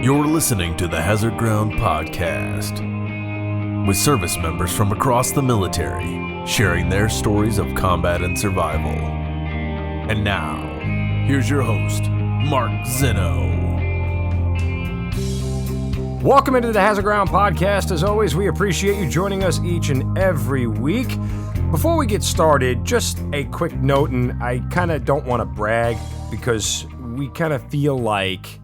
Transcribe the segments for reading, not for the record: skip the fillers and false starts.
You're listening to the Hazard Ground Podcast, with service members from across the military sharing their stories of combat and survival. And now, here's your host, Mark Zeno. Welcome into the Hazard Ground Podcast. As always, we appreciate you joining us each and every week. Before we get started, just a quick note, and I kind of don't want to brag because we kind of feel like,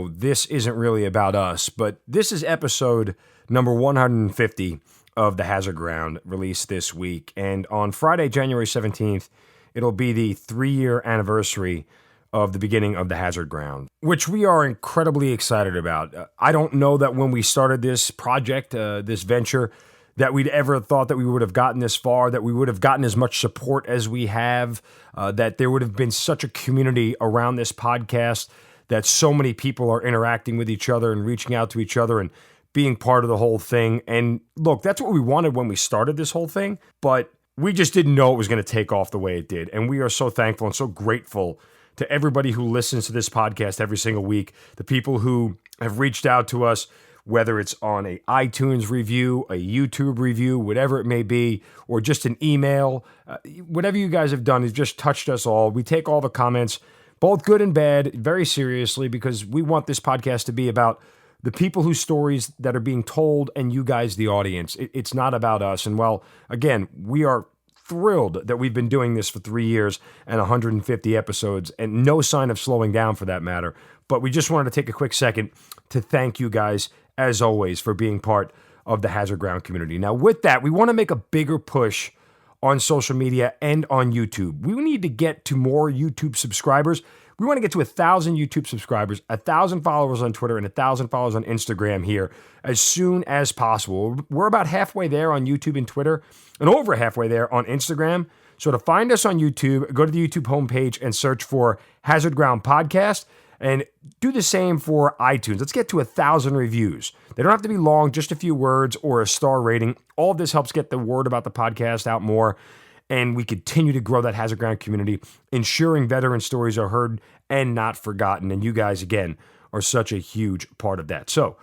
this isn't really about us, but this is episode number 150 of the Hazard Ground, released this week. And on Friday, January 17th, it'll be the 3-year anniversary of the beginning of the Hazard Ground, which we are incredibly excited about. I don't know that when we started this project, this venture, that we'd ever thought that we would have gotten this far, that we would have gotten as much support as we have, that there would have been such a community around this podcast, that so many people are interacting with each other and reaching out to each other and being part of the whole thing. And look, that's what we wanted when we started this whole thing, but we just didn't know it was going to take off the way it did. And we are so thankful and so grateful to everybody who listens to this podcast every single week, the people who have reached out to us, whether it's on a iTunes review, a YouTube review, whatever it may be, or just an email. Whatever you guys have done has just touched us all. We take all the comments, both good and bad, very seriously, because we want this podcast to be about the people whose stories that are being told and you guys, the audience. It's not about us. And well, again, we are thrilled that we've been doing this for 3 years and 150 episodes, and no sign of slowing down for that matter. But we just wanted to take a quick second to thank you guys, as always, for being part of the Hazard Ground community. Now, with that, we want to make a bigger push on social media and on YouTube. We need to get to more YouTube subscribers. We want to get to 1,000 YouTube subscribers, 1,000 followers on Twitter, and 1,000 followers on Instagram here as soon as possible. We're about halfway there on YouTube and Twitter, and over halfway there on Instagram. So to find us on YouTube, go to the YouTube homepage and search for Hazard Ground Podcast, and do the same for iTunes. Let's get to 1,000 reviews. They don't have to be long, just a few words or a star rating. All of this helps get the word about the podcast out more, and we continue to grow that Hazard Ground community, ensuring veteran stories are heard and not forgotten. And you guys, again, are such a huge part of that. So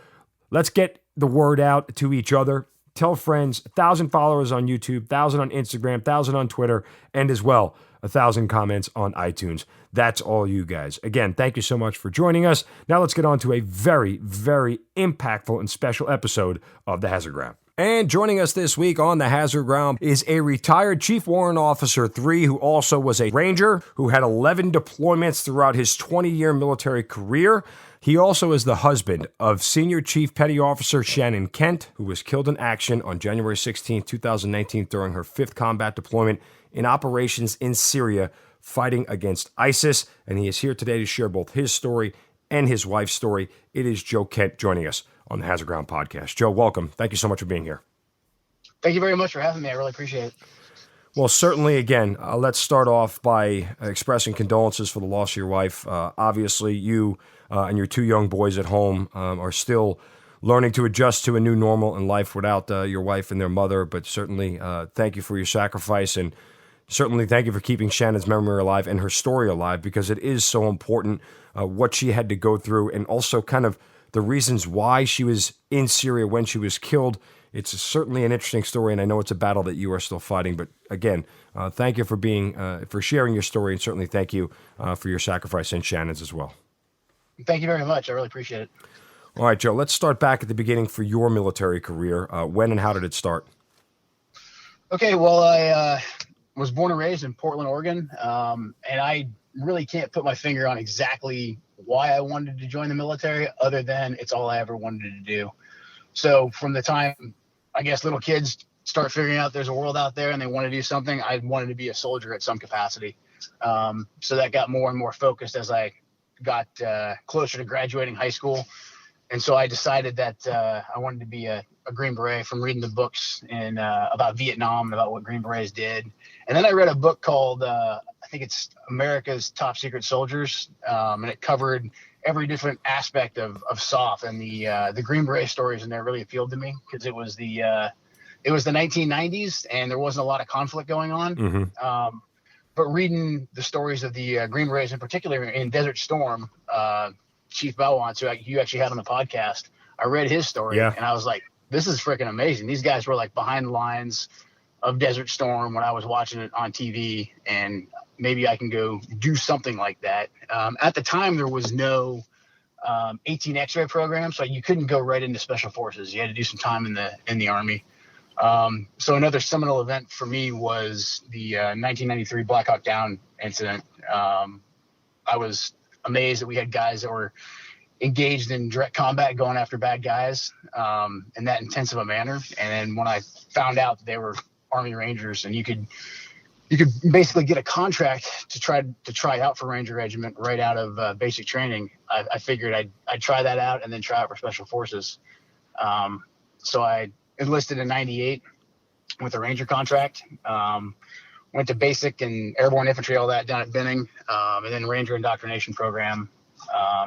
let's get the word out to each other. Tell friends, 1,000 followers on YouTube, 1,000 on Instagram, 1,000 on Twitter, and as well, 1,000 comments on iTunes. That's all you guys. Again, thank you so much for joining us. Now let's get on to a very, very impactful and special episode of the Hazard Ground. And joining us this week on the Hazard Ground is a retired Chief Warrant Officer 3 who also was a Ranger, who had 11 deployments throughout his 20-year military career. He also is the husband of Senior Chief Petty Officer Shannon Kent, who was killed in action on January 16, 2019 during her 5th combat deployment in operations in Syria, fighting against ISIS. And he is here today to share both his story and his wife's story. It is Joe Kent joining us on the Hazard Ground Podcast. Joe, welcome. Thank you so much for being here. Thank you very much for having me. I really appreciate it. Well, certainly, again, let's start off by expressing condolences for the loss of your wife. Obviously, you and your 2 young boys at home are still learning to adjust to a new normal in life without your wife and their mother, but certainly thank you for your sacrifice, and certainly thank you for keeping Shannon's memory alive and her story alive, because it is so important what she had to go through, and also kind of the reasons why she was in Syria when she was killed. It's certainly an interesting story, and I know it's a battle that you are still fighting. But again, thank you for sharing your story, and certainly thank you for your sacrifice and Shannon's as well. Thank you very much. I really appreciate it. All right, Joe, let's start back at the beginning for your military career. When and how did it start? Okay, well, I was born and raised in Portland, Oregon, and I really can't put my finger on exactly why I wanted to join the military, other than it's all I ever wanted to do. So from the time, I guess, little kids start figuring out there's a world out there and they want to do something, I wanted to be a soldier at some capacity. So that got more and more focused as I got closer to graduating high school. And so I decided that I wanted to be a Green Beret from reading the books about Vietnam and about what Green Berets did. And then I read a book called, I think it's America's Top Secret Soldiers, and it covered every different aspect of SOF, and the Green Beret stories in there really appealed to me, because it was the 1990s and there wasn't a lot of conflict going on. Mm-hmm. But reading the stories of the Green Berets in particular in Desert Storm, Chief Belwants, who you actually had on the podcast, I read his story, and I was like, this is freaking amazing. These guys were like behind the lines of Desert Storm when I was watching it on TV, and maybe I can go do something like that. At the time, there was no 18 X-ray program, so you couldn't go right into Special Forces. You had to do some time in the Army. So another seminal event for me was the 1993 Black Hawk Down incident. I was amazed that we had guys that were engaged in direct combat going after bad guys in that intensive a manner. And then when I found out that they were Army Rangers and you could basically get a contract to try out for Ranger Regiment right out of basic training, I figured I'd try that out and then try out for Special Forces. So I enlisted in 98 with a Ranger contract. Went to basic and airborne infantry, all that down at Benning, and then Ranger indoctrination program,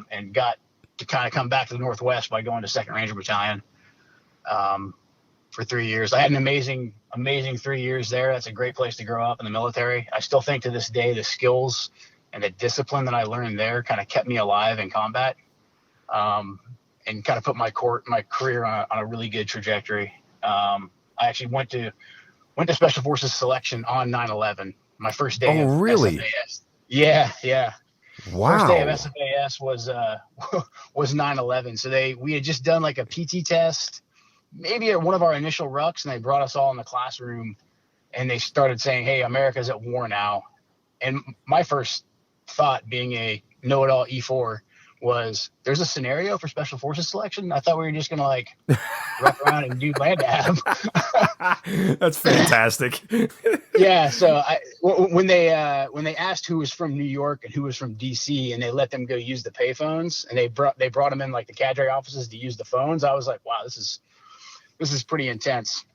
and got to kind of come back to the Northwest by going to 2nd Ranger Battalion for 3 years. I had an amazing 3 years there. That's a great place to grow up in the military. I still think to this day the skills and the discipline that I learned there kind of kept me alive in combat, and kind of put my career on a really good trajectory. I actually went to Special Forces selection on 9/11. My first day. Oh, really? SFAS. Yeah. Wow. First day of SFAS was 9/11. So we had just done like a PT test, maybe at one of our initial rucks, and they brought us all in the classroom, and they started saying, "Hey, America's at war now." And my first thought, being a know-it-all E4, was there's a scenario for Special Forces selection. I thought we were just gonna like rock around and do land ab. That's fantastic. Yeah. So when they asked who was from New York and who was from DC, and they let them go use the payphones, and they brought them in like the cadre offices to use the phones, I was like, wow, this is pretty intense.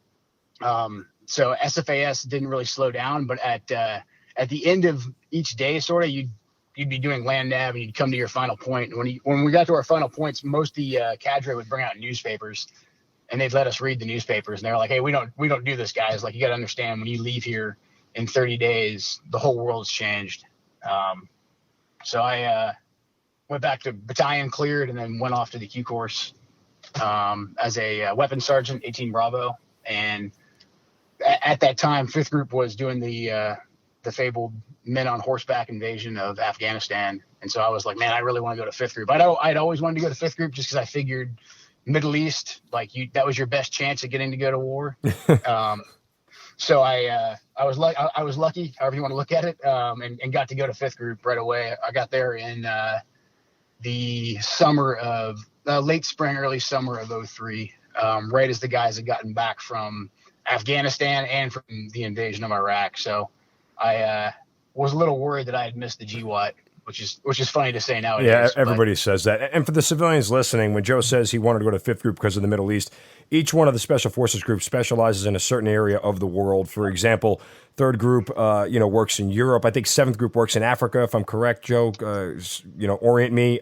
So SFAS didn't really slow down, but at the end of each day, sort of, you'd be doing land nav and you'd come to your final point. And when we got to our final points, most of the cadre would bring out newspapers, and they'd let us read the newspapers. And they're like, "Hey, we don't do this, guys. Like, you got to understand, when you leave here in 30 days, the whole world's changed." So I went back to battalion, cleared, and then went off to the Q course as a weapons sergeant, 18 Bravo. And at that time, 5th Group was doing the fabled men on horseback invasion of Afghanistan. And so I was like, man, I really want to go to 5th Group. I'd always wanted to go to 5th Group just because I figured Middle East, like, that was your best chance of getting to go to war. So I was lucky, however you want to look at it, and got to go to 5th Group right away. I got there in the summer of late spring, early summer of 2003, right as the guys had gotten back from Afghanistan and from the invasion of Iraq. So I was a little worried that I had missed the GWOT, which is funny to say nowadays. Yeah, everybody says that. And for the civilians listening, when Joe says he wanted to go to 5th Group because of the Middle East, each one of the Special Forces groups specializes in a certain area of the world. For example, 3rd Group, works in Europe. I think 7th Group works in Africa, if I'm correct, Joe. Orient me.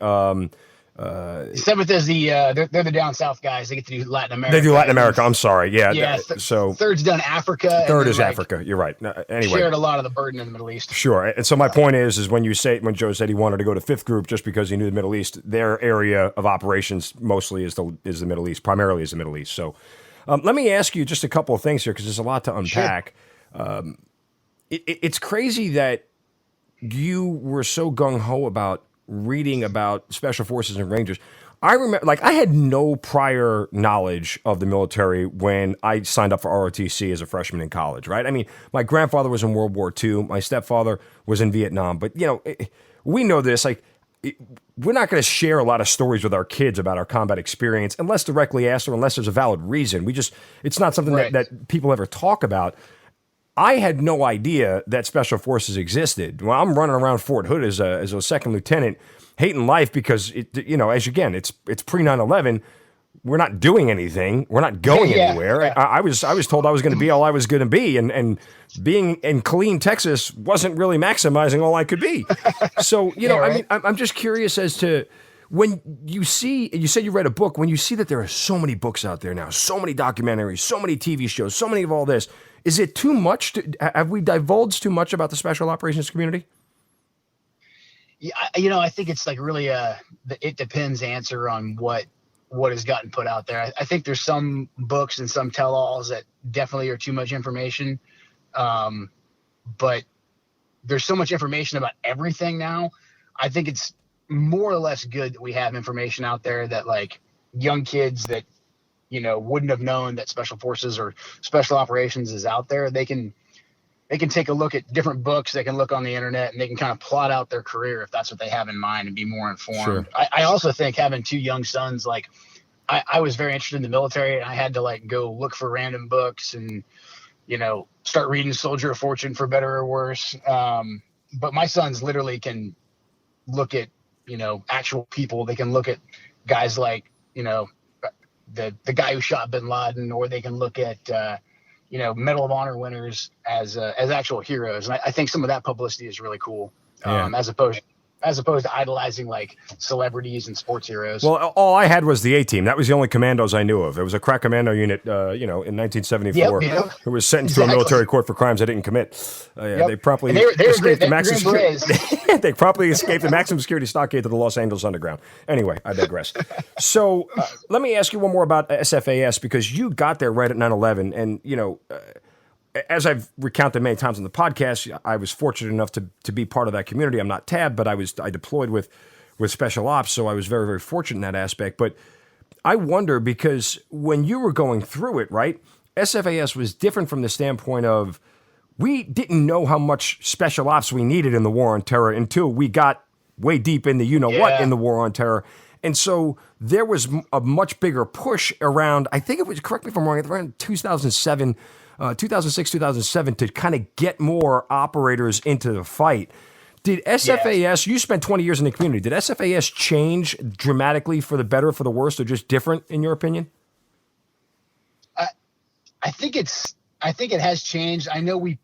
7th is they're the down south guys. They get to do Latin America. They do Latin America. I'm sorry. Yeah. So 3rd's done Africa. 3rd is Africa. You're right. Anyway, shared a lot of the burden in the Middle East. Sure. And so my point is when Joe said he wanted to go to 5th Group just because he knew the Middle East, their area of operations mostly is the Middle East, primarily is the Middle East. So let me ask you just a couple of things here, because there's a lot to unpack. Sure. It's crazy that you were so gung-ho about reading about Special Forces and Rangers. I remember, I had no prior knowledge of the military when I signed up for ROTC as a freshman in college, right? I mean, my grandfather was in World War II. My stepfather was in Vietnam. But, we know this. We're not going to share a lot of stories with our kids about our combat experience unless directly asked or unless there's a valid reason. It's not something that people ever talk about. I had no idea that Special Forces existed. Well, I'm running around Fort Hood as a second lieutenant, hating life because it's pre 9/11. We're not doing anything. We're not going anywhere. Yeah. I was told I was going to be all I was going to be, and being in Killeen, Texas, wasn't really maximizing all I could be. So right. I mean, I'm just curious as to when you said you read a book. When you see that there are so many books out there now, so many documentaries, so many TV shows, so many of all this. Is it too much? Have we divulged too much about the special operations community? Yeah, I think it's like really it depends answer on what has gotten put out there. I think there's some books and some tell-alls that definitely are too much information. But there's so much information about everything now. I think it's more or less good that we have information out there that like young kids that, wouldn't have known that special forces or special operations is out there. They can take a look at different books. They can look on the internet and they can kind of plot out their career if that's what they have in mind and be more informed. Sure. I also think having two young sons, like I was very interested in the military and I had to like go look for random books and, start reading Soldier of Fortune for better or worse. But my sons literally can look at, actual people. They can look at guys like, the guy who shot bin Laden, or they can look at, Medal of Honor winners as actual heroes. And I think some of that publicity is really cool. As opposed to idolizing like celebrities and sports heroes. Well, all I had was the A-Team. That was the only commandos I knew of. There was a crack commando unit, in 1974, who was sentenced to a military court for crimes they didn't commit. They promptly escaped the maximum security. They promptly escaped the maximum security stockade to the Los Angeles Underground. Anyway, I digress. So let me ask you one more about SFAS, because you got there right at 9/11, and as I've recounted many times on the podcast, I was fortunate enough to be part of that community. I'm not TAB, but I deployed with special ops, so I was very, very fortunate in that aspect. But I wonder, because when you were going through it, right, SFAS was different from the standpoint of we didn't know how much special ops we needed in the war on terror until we got way deep in the what in the war on terror. And so there was a much bigger push around, I think it was, correct me if I'm wrong, around 2007, 2006, 2007, to kind of get more operators into the fight. Did SFAS, you spent 20 years in the community, did SFAS change dramatically for the better, for the worse, or just different, in your opinion? I think it has changed. I know we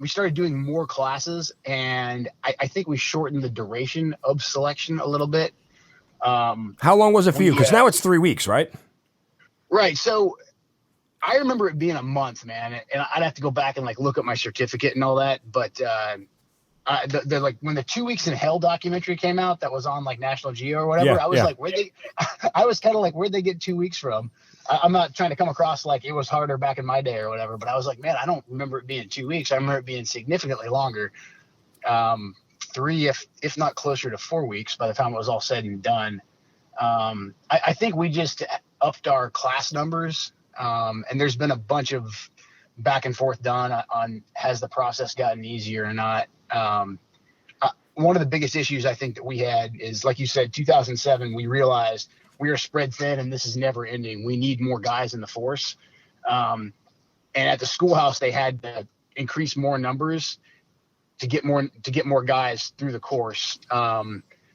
started doing more classes, and I think we shortened the duration of selection a little bit. How long was it for you? Because now it's 3 weeks, right? Right. So I remember it being a month, man, and I'd have to go back and like look at my certificate and all that. But the like when the 2 Weeks in Hell documentary came out, that was on like National Geo or whatever. I was like, I was kind of like, where'd they get 2 weeks from? I'm not trying to come across like it was harder back in my day or whatever, but I was like, man, I don't remember it being 2 weeks. I remember it being significantly longer, 3 if not closer to 4 weeks by the time it was all said and done. I think we just upped our class numbers. And there's been a bunch of back and forth done on has the process gotten easier or not. One of the biggest issues I think that we had is, like you said, 2007, we realized we are spread thin and this is never ending. We need more guys in the force. And at the schoolhouse, they had to increase more numbers to get more guys through the course.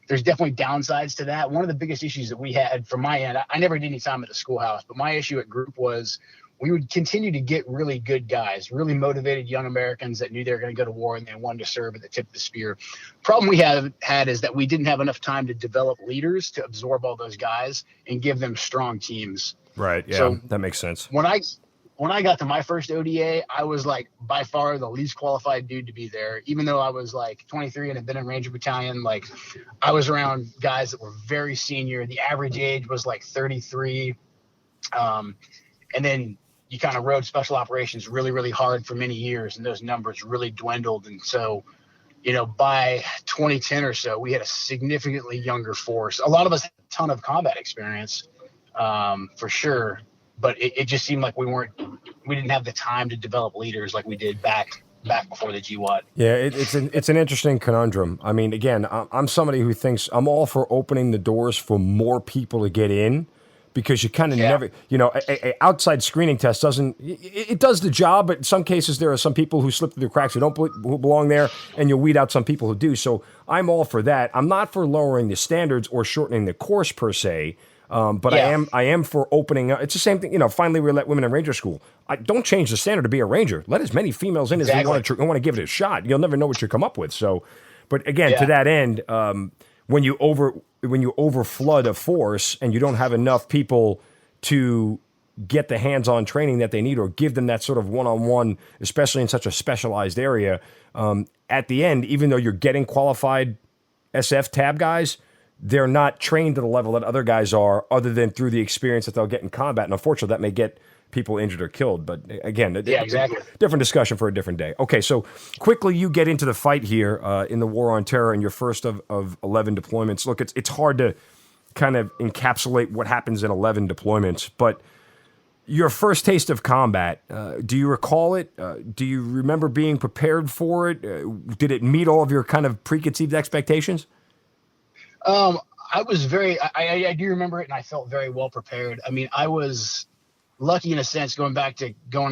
There's definitely downsides to that. One of the biggest issues that we had from my end, I never did any time at the schoolhouse, but my issue at group was we would continue to get really good guys, really motivated young Americans that knew they were going to go to war and they wanted to serve at the tip of the spear. Problem we had is that we didn't have enough time to develop leaders to absorb all those guys and give them strong teams. Right. Yeah, so that makes sense. When I got to my first ODA, I was like by far the least qualified dude to be there. Even though I was like 23 and had been in Ranger Battalion, like I was around guys that were very senior. The average age was like 33. And then you kind of rode special operations really, really hard for many years, and those numbers really dwindled. And so, by 2010 or so, we had a significantly younger force. A lot of us had a ton of combat experience, for sure. But it just seemed like we didn't have the time to develop leaders like we did back before the GWOT. Yeah, it's an interesting conundrum. I mean, again, I'm somebody who thinks I'm all for opening the doors for more people to get in, because you kind of never, a outside screening test it does the job, but in some cases there are some people who slip through the cracks who belong there, and you'll weed out some people who do. So I'm all for that. I'm not for lowering the standards or shortening the course per se. But I am for opening up. It's the same thing. Finally, we let women in Ranger school. Don't change the standard to be a Ranger. Let as many females in as you want to give it a shot. You'll never know what you come up with. So, but again, to that end, when you overflood a force and you don't have enough people to get the hands-on training that they need or give them that sort of one-on-one, especially in such a specialized area. At the end, even though you're getting qualified SF tab guys, they're not trained to the level that other guys are, other than through the experience that they'll get in combat. And unfortunately, that may get people injured or killed. But again, exactly. Different discussion for a different day. Okay, so quickly you get into the fight here in the War on Terror in your first of 11 deployments. Look, it's hard to kind of encapsulate what happens in 11 deployments, but your first taste of combat, do you recall it? Do you remember being prepared for it? Did it meet all of your kind of preconceived expectations? I was I do remember it, and I felt very well prepared. I mean, I was lucky in a sense, going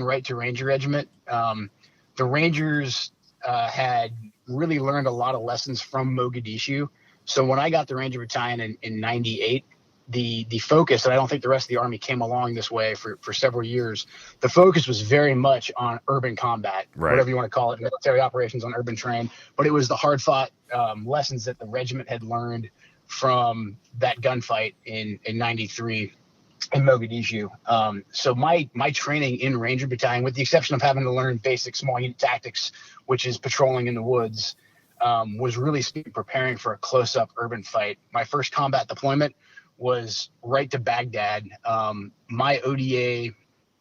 right to Ranger Regiment. The Rangers had really learned a lot of lessons from Mogadishu. So when I got the Ranger Battalion in 98, the focus, and I don't think the rest of the Army came along this way for several years, the focus was very much on urban combat, whatever you want to call it, military operations on urban terrain. But it was the hard-fought lessons that the regiment had learned from that gunfight in 93 in Mogadishu. So my training in Ranger Battalion, with the exception of having to learn basic small unit tactics, which is patrolling in the woods, was really preparing for a close-up urban fight. My first combat deployment was right to Baghdad. My ODA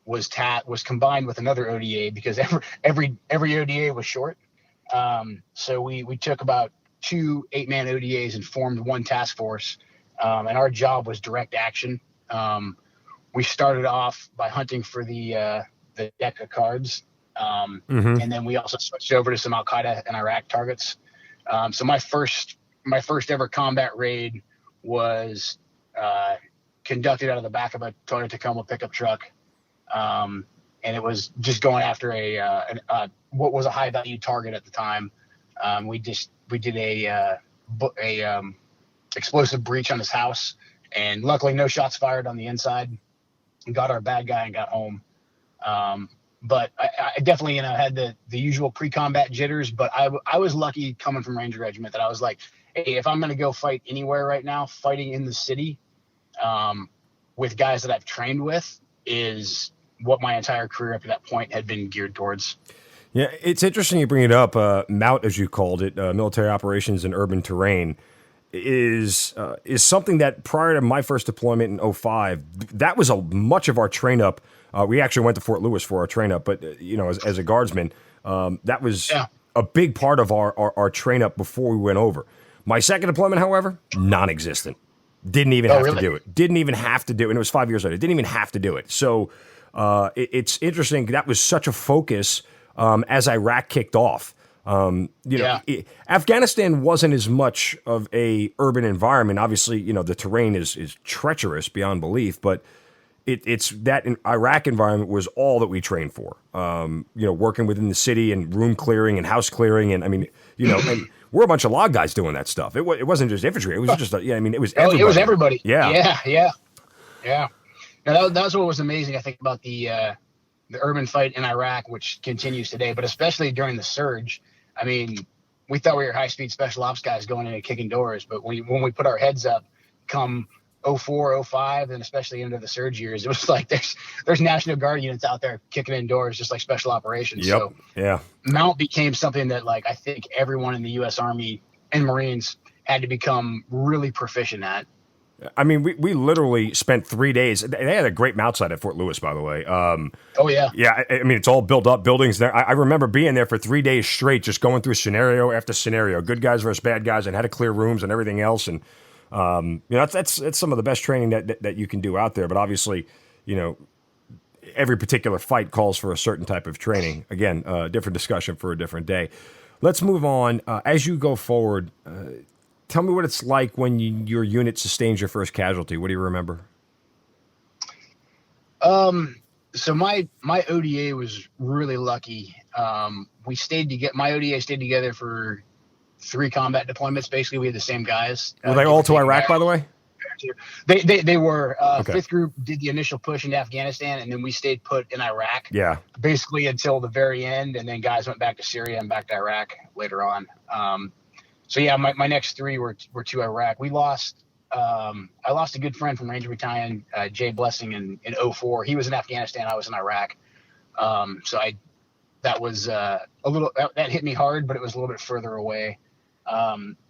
was combined with another ODA because every ODA was short. So we took about 2 8-man ODAs and formed one task force, and our job was direct action. We started off by hunting for the deck of cards, and then we also switched over to some Al Qaeda and Iraq targets. So my first ever combat raid was conducted out of the back of a Toyota Tacoma pickup truck, and it was just going after what was a high value target at the time. We did a explosive breach on his house, and luckily no shots fired on the inside. We got our bad guy and got home. But I definitely, had the usual pre-combat jitters, but I was lucky coming from Ranger Regiment that I was like, hey, if I'm going to go fight anywhere right now, fighting in the city with guys that I've trained with is what my entire career up to that point had been geared towards. Yeah, it's interesting you bring it up. MOUT, as you called it, military operations in urban terrain, is something that prior to my first deployment in 2005, that was much of our train up. We actually went to Fort Lewis for our train up, but as a guardsman, that was a big part of our train up before we went over. My second deployment, however, non-existent. Didn't even have to do it. Didn't even have to do it. And it was 5 years later. Didn't even have to do it. So it's interesting. That was such a focus as Iraq kicked off. Afghanistan wasn't as much of a urban environment. Obviously, the terrain is treacherous beyond belief, but it's that Iraq environment was all that we trained for. Working within the city and room clearing and house clearing, and and we're a bunch of log guys doing that stuff. It wasn't just infantry. It was just it was everybody. It was everybody. Yeah. Now that was what was amazing, I think, about the urban fight in Iraq, which continues today, but especially during the surge. I mean, we thought we were high-speed special ops guys going in and kicking doors, but when we put our heads up, come 04, 05, and especially into the surge years, it was like there's National Guard units out there kicking in doors, just like special operations. Yep. So yeah, MOUT became something that, like, I think everyone in the U.S. Army and Marines had to become really proficient at. I mean, we literally spent 3 days. They had a great MOUT site at Fort Lewis, by the way. Yeah. I mean, it's all built up buildings there. I remember being there for 3 days straight, just going through scenario after scenario, good guys versus bad guys, and how to clear rooms and everything else. And that's some of the best training that you can do out there. But obviously, every particular fight calls for a certain type of training. Again, different discussion for a different day. Let's move on. As you go forward, tell me what it's like when your unit sustains your first casualty. What do you remember? So my ODA was really lucky. My ODA stayed together for 3 combat deployments. Basically, we had the same guys. Were they all to Iraq, by the way? They were. Okay. 5th group did the initial push into Afghanistan, and then we stayed put in Iraq. Yeah. Basically until the very end, and then guys went back to Syria and back to Iraq later on. So yeah, my next 3 were to Iraq. We lost I lost a good friend from Ranger Battalion, Jay Blessing, in 04. He was in Afghanistan. I was in Iraq. That was a little that hit me hard, but it was a little bit further away.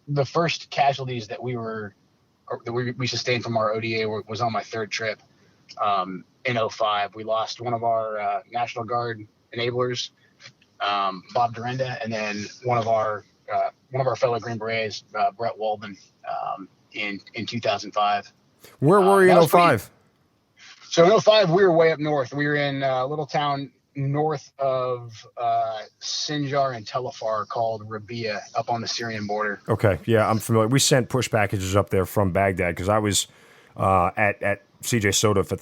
The first casualties that we sustained from our ODA was on my third trip in 05. We lost one of our National Guard enablers, Bob Dorinda, and then one of our fellow Green Berets, Brett Walden, in 2005. Where were you in 05? So in 05, we were way up north. We were in a little town north of Sinjar and Telefar called Rabia, up on the Syrian border. Okay, yeah, I'm familiar. We sent push packages up there from Baghdad because I was at CJ Sodif at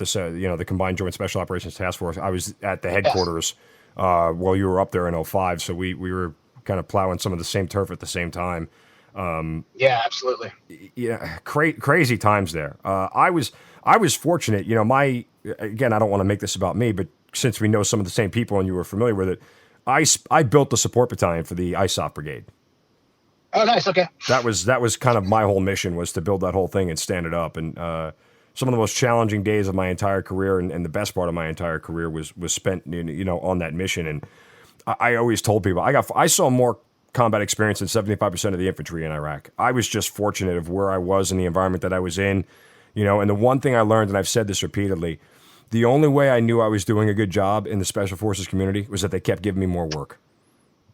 the Combined Joint Special Operations Task Force. I was at the headquarters while you were up there in 05, so we were kind of plowing some of the same turf at the same time. Yeah, absolutely. Yeah, crazy times there. I was fortunate. Again, I don't want to make this about me, but since we know some of the same people and you were familiar with it, I built the support battalion for the ISOF brigade. Oh, nice. Okay. That was kind of my whole mission, was to build that whole thing and stand it up. And some of the most challenging days of my entire career and the best part of my entire career was spent on that mission. And I always told people I saw more combat experience than 75% of the infantry in Iraq. I was just fortunate of where I was in the environment that I was in, and the one thing I learned, and I've said this repeatedly, the only way I knew I was doing a good job in the Special Forces community was that they kept giving me more work.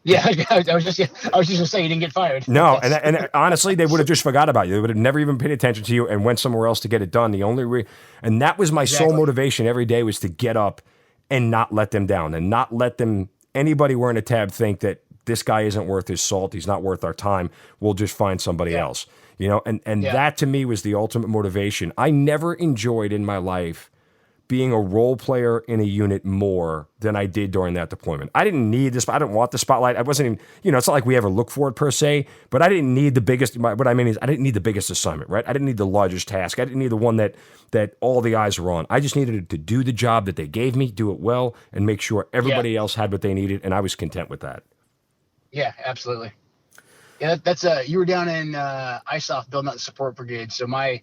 Yeah, I was just gonna say you didn't get fired. No, and honestly, they would have just forgot about you. They would have never even paid attention to you and went somewhere else to get it done. And that was my sole motivation every day, was to get up and not let them down, and not let anybody wearing a tab think that this guy isn't worth his salt. He's not worth our time. We'll just find somebody else. That to me was the ultimate motivation. I never enjoyed in my life being a role player in a unit more than I did during that deployment. I didn't need this. I didn't want the spotlight. I wasn't even, it's not like we ever look for it per se, but I didn't need the biggest, what I mean is I didn't need the biggest assignment, right? I didn't need the largest task. I didn't need the one that all the eyes were on. I just needed to do the job that they gave me, do it well, and make sure everybody else had what they needed, and I was content with that. Yeah, absolutely. Yeah, that's you were down in ISOF building out the support brigade. So my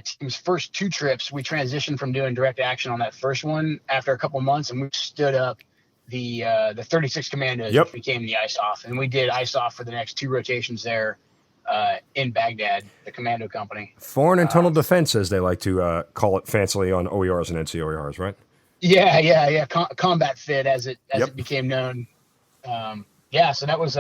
team's first two trips, we transitioned from doing direct action on that first one after a couple months, and we stood up the 36 Commandos, which became the ISOF, and we did ISOF for the next two rotations there in Baghdad, the commando company. Foreign internal defense, as they like to call it fancily on OERs and NCOERs, right? Yeah. Combat fit, as it became known. So that was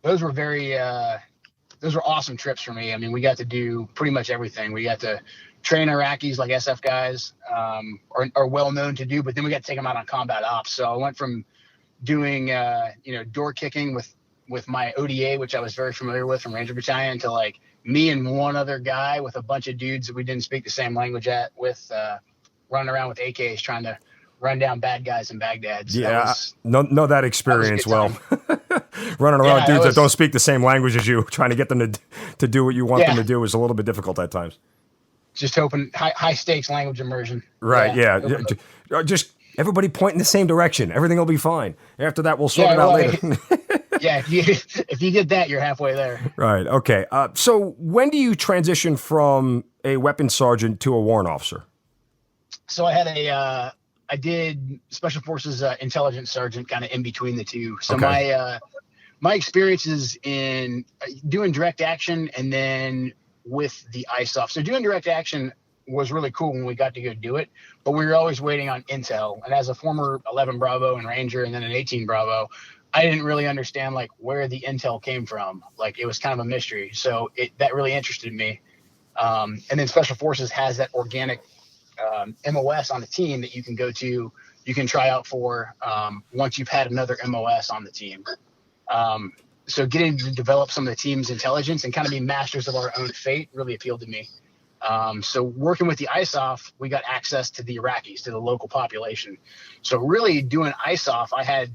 those were awesome trips for me. I mean, we got to do pretty much everything. We got to train Iraqis like SF guys are well known to do, but then we got to take them out on combat ops. So I went from doing door kicking with my ODA, which I was very familiar with from Ranger Battalion, to like me and one other guy with a bunch of dudes that we didn't speak the same language with running around with AKs trying to run down bad guys in Baghdad. So know that experience well. Running around dudes that don't speak the same language as you, trying to get them to do what you want them to do is a little bit difficult at times. Just hoping high stakes language immersion. Right, yeah. Just everybody point in the same direction. Everything will be fine. After that, we'll sort it out later. Yeah, if you get that, you're halfway there. Right, okay. So when do you transition from a weapons sergeant to a warrant officer? So I had I did Special Forces intelligence sergeant kind of in between the two. So my experiences in doing direct action and then with the ISOF. So doing direct action was really cool when we got to go do it, but we were always waiting on intel. And as a former 11 Bravo and Ranger and then an 18 Bravo, I didn't really understand like where the intel came from. Like it was kind of a mystery. So that really interested me. And then Special Forces has that organic MOS on the team that you can go to, you can try out for once you've had another MOS on the team. So getting to develop some of the team's intelligence and kind of be masters of our own fate really appealed to me. So working with the ISOF, we got access to the Iraqis, to the local population. So really doing ISOF, I had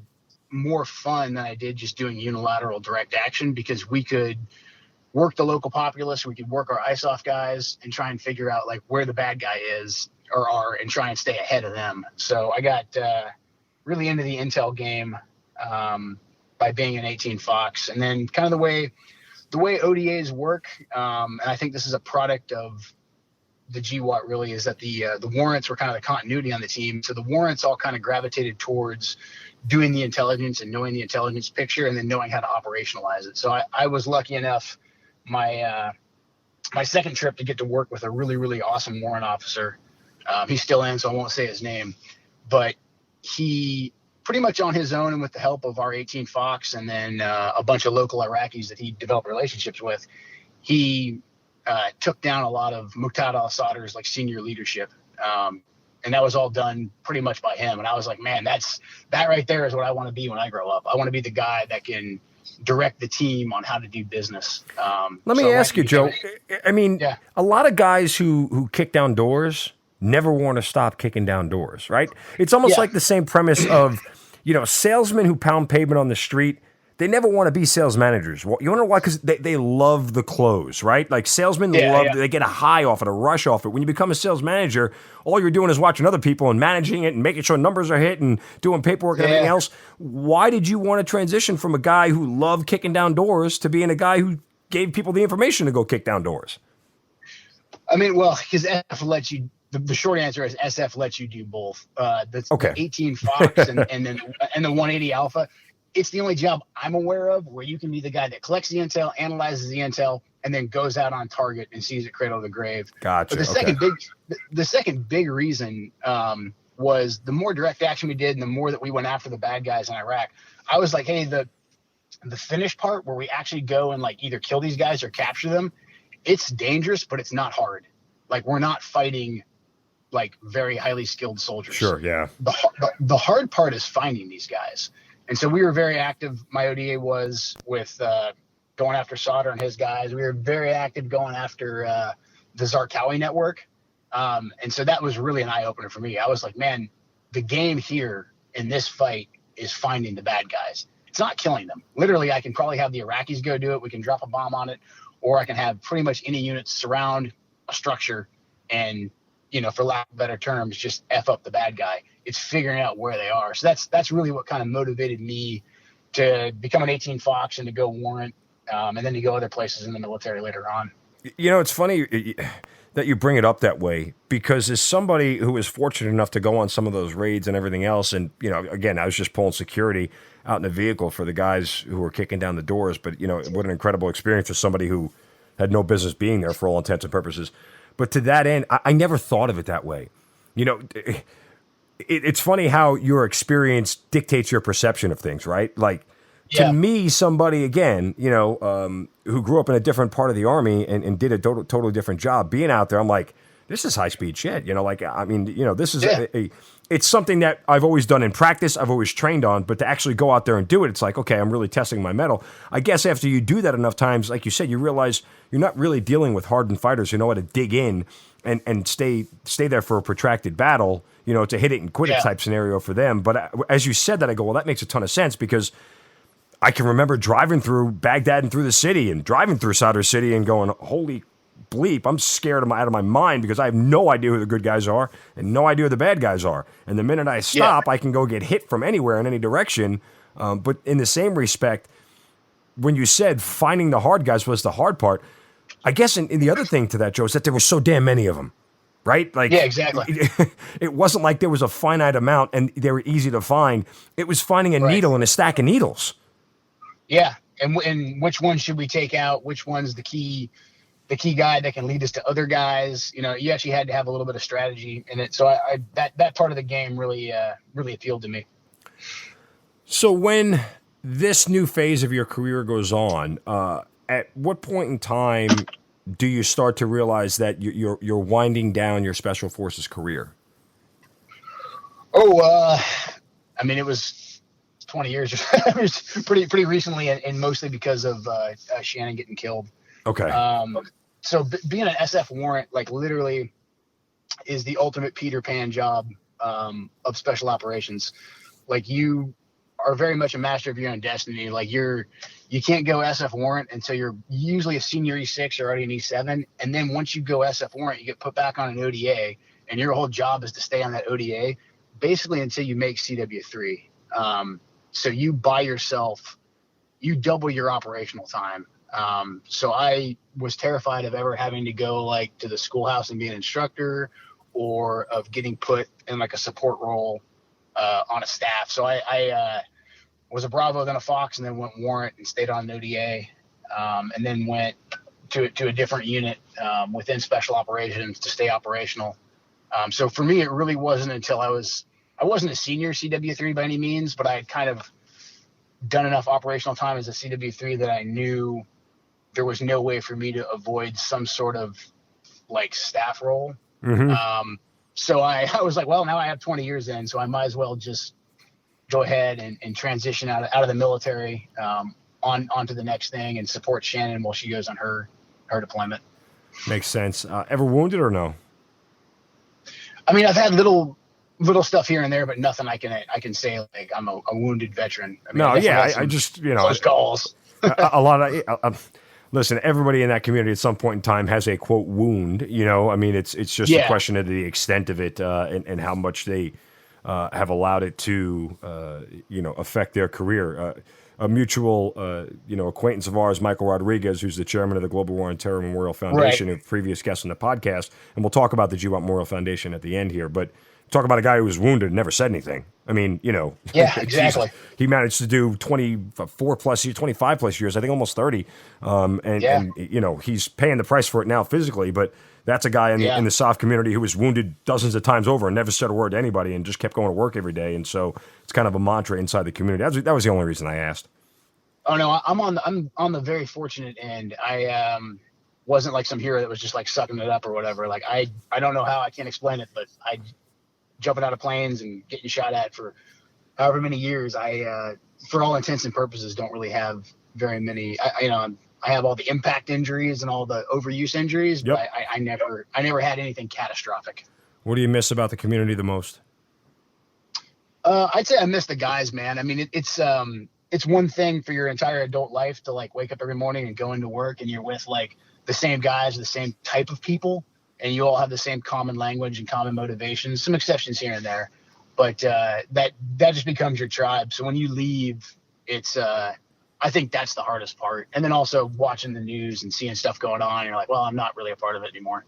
more fun than I did just doing unilateral direct action, because we could work the local populace, we could work our ISOF guys and try and figure out like where the bad guy is or are and try and stay ahead of them. So I got really into the intel game by being an 18 Fox. And then kind of the way the way ODAs work, and I think this is a product of the GWOT really, is that the warrants were kind of the continuity on the team. So the warrants all kind of gravitated towards doing the intelligence and knowing the intelligence picture and then knowing how to operationalize it. So I was lucky enough my second trip to get to work with a really, really awesome warrant officer. He's still in, so I won't say his name, but he pretty much on his own and with the help of our 18 Fox and then a bunch of local Iraqis that he developed relationships with, he took down a lot of Muqtada al-Sadr's like senior leadership. And that was all done pretty much by him. And I was like, man, that right there is what I want to be when I grow up. I want to be the guy that can direct the team on how to do business. Let me ask you, Joe. I mean, yeah. A lot of guys who kick down doors never want to stop kicking down doors, right? It's almost like the same premise of, salesmen who pound pavement on the street. They never want to be sales managers. You want to know why? Because they love the close, right? Like salesmen they get a high off it, a rush off it. When you become a sales manager, all you're doing is watching other people and managing it and making sure numbers are hit and doing paperwork and everything else. Why did you want to transition from a guy who loved kicking down doors to being a guy who gave people the information to go kick down doors? I mean, well, because SF lets you. The short answer is SF lets you do both. The 18 Fox and the 180 Alpha. It's the only job I'm aware of where you can be the guy that collects the intel, analyzes the intel, and then goes out on target and sees it cradle to grave. Gotcha. But the second big reason was the more direct action we did and the more that we went after the bad guys in Iraq. I was like, hey, the finish part where we actually go and like either kill these guys or capture them, it's dangerous, but it's not hard. Like we're not fighting like very highly skilled soldiers. Sure, yeah. The hard part is finding these guys. And so we were very active. My ODA was with going after Sadr and his guys. We were very active going after the Zarqawi network. And so that was really an eye-opener for me. I was like, man, the game here in this fight is finding the bad guys. It's not killing them. Literally, I can probably have the Iraqis go do it. We can drop a bomb on it. Or I can have pretty much any units surround a structure and, for lack of better terms, just F up the bad guy. It's figuring out where they are. So that's really what kind of motivated me to become an 18 Fox and to go Warrant, and then to go other places in the military later on. It's funny that you bring it up that way, because as somebody who was fortunate enough to go on some of those raids and everything else, and, again, I was just pulling security out in a vehicle for the guys who were kicking down the doors, but, what an incredible experience for somebody who had no business being there for all intents and purposes. But to that end, I never thought of it that way. It's funny how your experience dictates your perception of things, right? Like, to me, somebody, again, who grew up in a different part of the Army and did a totally different job, being out there, I'm like, this is high-speed shit. This is it's something that I've always done in practice, I've always trained on, but to actually go out there and do it, it's like, okay, I'm really testing my mettle. I guess after you do that enough times, like you said, you realize you're not really dealing with hardened fighters who know how to dig in and stay there for a protracted battle, to hit it and quit it type scenario for them. But as you said that, I go, well, that makes a ton of sense, because I can remember driving through Baghdad and through the city and driving through Sadr City and going, holy bleep, I'm scared out of my mind, because I have no idea who the good guys are and no idea who the bad guys are. And the minute I stop, I can go get hit from anywhere in any direction. But in the same respect, when you said finding the hard guys was the hard part, I guess in the other thing to that, Joe, is that there were so damn many of them, right? Like, yeah, exactly. It wasn't like there was a finite amount and they were easy to find. It was finding a needle in a stack of needles. Yeah, and which one should we take out? Which one's the key guy that can lead us to other guys? You actually had to have a little bit of strategy in it. So that part of the game really appealed to me. So when this new phase of your career goes on, at what point in time do you start to realize that you're winding down your Special Forces career? It was 20 years. It was pretty recently, and mostly because of Shannon getting killed. Okay. So being an SF warrant, like literally, is the ultimate Peter Pan job of special operations. Like you are very much a master of your own destiny. Like you can't go SF warrant until you're usually a senior E6 or already an E7, and then once you go SF warrant, you get put back on an ODA, and your whole job is to stay on that ODA basically until you make CW3. So you by yourself, you double your operational time. So I was terrified of ever having to go like to the schoolhouse and be an instructor, or of getting put in like a support role on a staff. So I was a Bravo, then a Fox, and then went Warrant and stayed on an ODA, and then went to a different unit within Special Operations to stay operational. So for me, it really wasn't until I wasn't a senior CW3 by any means, but I had kind of done enough operational time as a CW3 that I knew there was no way for me to avoid some sort of like staff role. Mm-hmm. So I was like, well, now I have 20 years in, so I might as well just go ahead and transition out of the military onto the next thing and support Shannon while she goes on her deployment. Makes sense. Ever wounded or no? I mean, I've had little stuff here and there, but nothing I can say like I'm a wounded veteran. I mean, no, I just, close calls. a lot of listen, everybody in that community at some point in time has a quote wound. I mean, it's just a question of the extent of it and how much they have allowed it to affect their career. A mutual acquaintance of ours, Michael Rodriguez, who's the chairman of the Global War on Terror Memorial Foundation, a previous guest on the podcast, and we'll talk about the GWOT Memorial Foundation at the end here, but talk about a guy who was wounded and never said anything. I mean, Yeah, exactly. He managed to do 24 plus years, 25 plus years, I think almost 30. And he's paying the price for it now physically, but that's a guy in the SOF community who was wounded dozens of times over and never said a word to anybody and just kept going to work every day. And so it's kind of a mantra inside the community. That was the only reason I asked. Oh no, I'm on the very fortunate end. I wasn't like some hero that was just like sucking it up or whatever. Like I don't know how, I can't explain it, but I jumping out of planes and getting shot at for however many years. I for all intents and purposes don't really have very many. I have all the impact injuries and all the overuse injuries, but I never had anything catastrophic. What do you miss about the community the most? I'd say I miss the guys, man. I mean, it's one thing for your entire adult life to like wake up every morning and go into work and you're with like the same guys, the same type of people, and you all have the same common language and common motivations, some exceptions here and there, but that just becomes your tribe. So when you leave, it's I think that's the hardest part. And then also watching the news and seeing stuff going on, you're like, well, I'm not really a part of it anymore.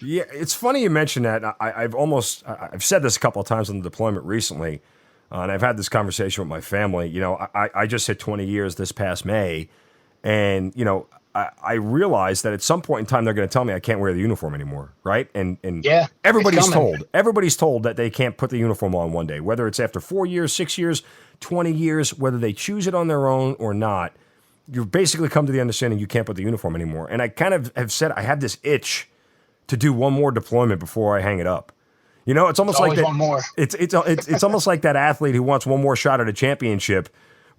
Yeah, it's funny you mention that. I've said this a couple of times on the deployment recently, and I've had this conversation with my family. I just hit 20 years this past May, and I realized that at some point in time they're going to tell me I can't wear the uniform anymore, right? And yeah, everybody's told that they can't put the uniform on one day, whether it's after 4 years, 6 years, 20 years, whether they choose it on their own or not. You've basically come to the understanding you can't put the uniform anymore. And I kind of have said I have this itch to do one more deployment before I hang it up. It's almost like that. One more. It's almost like that athlete who wants one more shot at a championship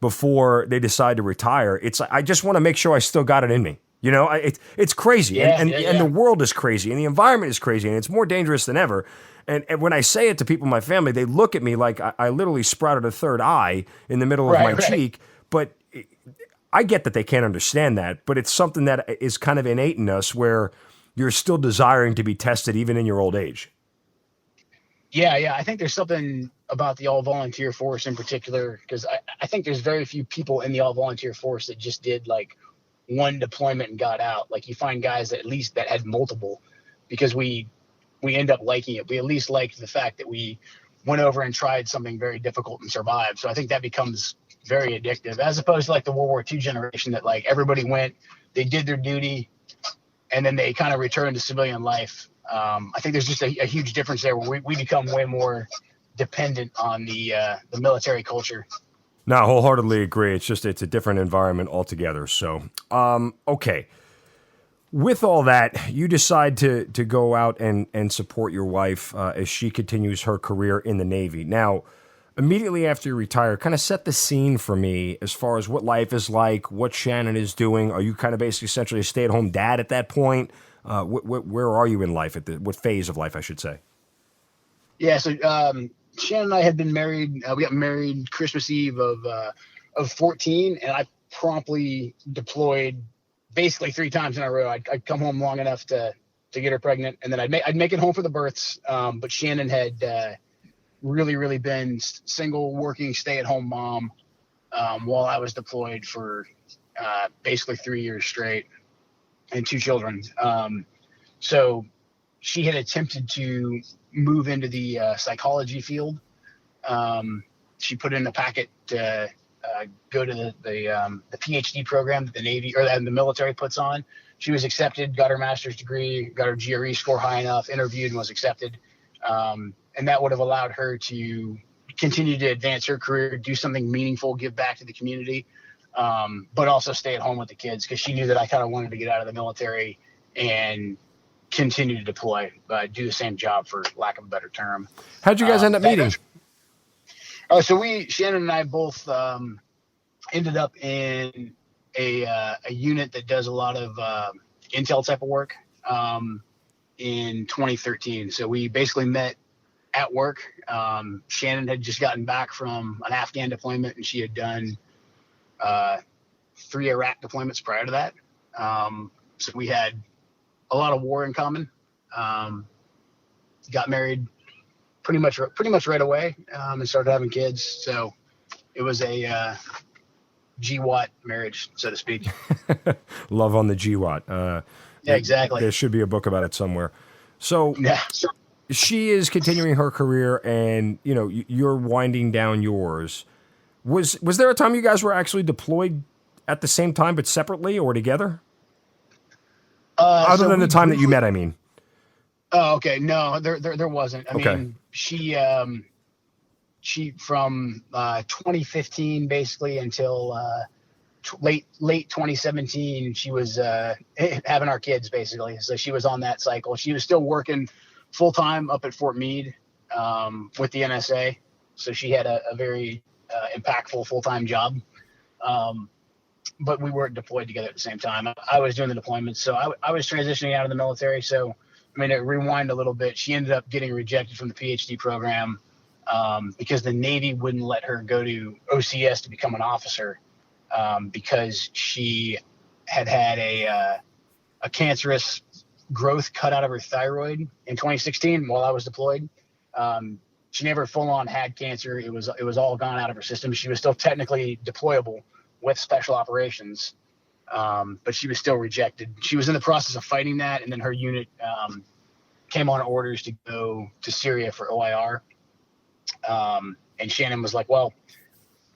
before they decide to retire. I just want to make sure I still got it in me. It's crazy, and the world is crazy, and the environment is crazy, and it's more dangerous than ever. And when I say it to people in my family, they look at me like I literally sprouted a third eye in the middle of my cheek. But I get that they can't understand that, but it's something that is kind of innate in us where you're still desiring to be tested even in your old age. Yeah. I think there's something about the all-volunteer force in particular, because I think there's very few people in the all-volunteer force that just did like one deployment and got out. Like you find guys that at least that had multiple, because we end up liking it. We at least liked the fact that we went over and tried something very difficult and survived. So I think that becomes very addictive, as opposed to like the World War II generation that like everybody went, they did their duty, and then they kind of returned to civilian life. I think there's just a huge difference there where we become way more dependent on the military culture. No, wholeheartedly agree. It's a different environment altogether. So, okay. With all that, you decide to go out and support your wife as she continues her career in the Navy. Now, immediately after you retire, kind of set the scene for me as far as what life is like, what Shannon is doing. Are you kind of basically essentially a stay-at-home dad at that point? Where are you in life what phase of life, I should say? Yeah, so Shannon and I had been married. We got married Christmas Eve of 14, and I promptly deployed basically 3 times in a row. I'd come home long enough to get her pregnant, and then I'd make it home for the births. But Shannon had really been single, working, stay-at-home mom while I was deployed for basically 3 years straight, and 2 children. So she had attempted to move into the psychology field. She put in a packet to go to the PhD program that the Navy or the military puts on. She was accepted, got her master's degree, got her GRE score high enough, interviewed, and was accepted. And that would have allowed her to continue to advance her career, do something meaningful, give back to the community, but also stay at home with the kids, because she knew that I kind of wanted to get out of the military and continue to deploy, do the same job, for lack of a better term. How'd you guys end up meeting? So Shannon and I both ended up in a unit that does a lot of intel type of work in 2013. So we basically met at work. Shannon had just gotten back from an Afghan deployment, and she had done 3 Iraq deployments prior to that. So we had a lot of war in common. Got married pretty much right away, and started having kids. So it was a GWOT marriage, so to speak. Love on the GWOT. Yeah, exactly. There should be a book about it somewhere. So yeah. She is continuing her career, and you're winding down yours. Was there a time you guys were actually deployed at the same time, but separately or together? Other than the time that you met, I mean. Oh, okay. No, there wasn't. I mean, she from 2015 basically until late 2017, she was having our kids basically. So she was on that cycle. She was still working full time up at Fort Meade with the NSA. So she had a very impactful full time job. But we weren't deployed together at the same time. I was doing the deployments, so I was transitioning out of the military. So, I mean, to rewind a little bit, she ended up getting rejected from the PhD program because the Navy wouldn't let her go to OCS to become an officer because she had a cancerous growth cut out of her thyroid in 2016 while I was deployed. She never full on had cancer. It was all gone out of her system. She was still technically deployable with special operations, but she was still rejected. She was in the process of fighting that, and then her unit came on orders to go to Syria for OIR. And Shannon was like, well,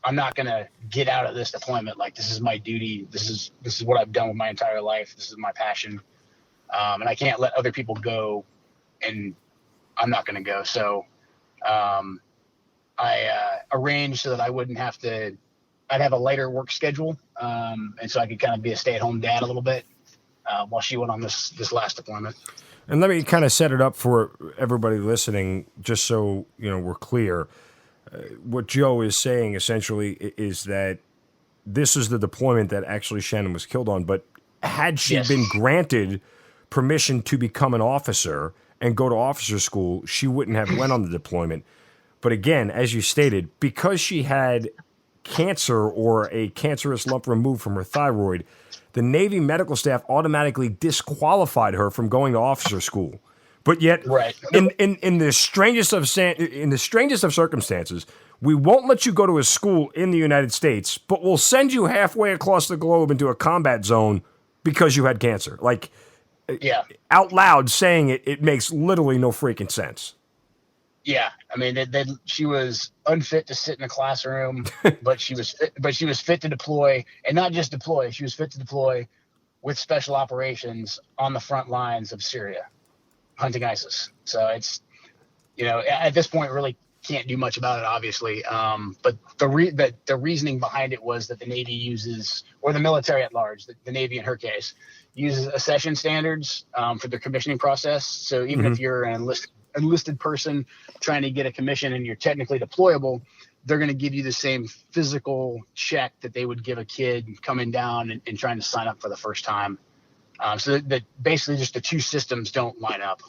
I'm not going to get out of this deployment. Like, this is my duty. This is what I've done with my entire life. This is my passion. And I can't let other people go, and I'm not going to go. So I arranged so that I wouldn't have to, I'd have a lighter work schedule. And so I could kind of be a stay-at-home dad a little bit while she went on this last deployment. And let me kind of set it up for everybody listening, just so we're clear. What Joe is saying essentially is that this is the deployment that actually Shannon was killed on. But had she been granted permission to become an officer and go to officer school, she wouldn't have went on the deployment. But again, as you stated, because she had cancer or a cancerous lump removed from her thyroid, the Navy medical staff automatically disqualified her from going to officer school. But yet, in the strangest of circumstances, we won't let you go to a school in the United States, but we'll send you halfway across the globe into a combat zone because you had cancer. Like, out loud saying it makes literally no freaking sense. Yeah, I mean, she was unfit to sit in a classroom, but she was fit to deploy, and not just deploy. She was fit to deploy with special operations on the front lines of Syria, hunting ISIS. So it's, at this point, really can't do much about it, obviously. But the reasoning behind it was that the Navy uses, or the military at large, the Navy in her case, uses accession standards for their commissioning process. So even if you're an enlisted person trying to get a commission and you're technically deployable, they're going to give you the same physical check that they would give a kid coming down and trying to sign up for the first time. So that basically just the two systems don't line up.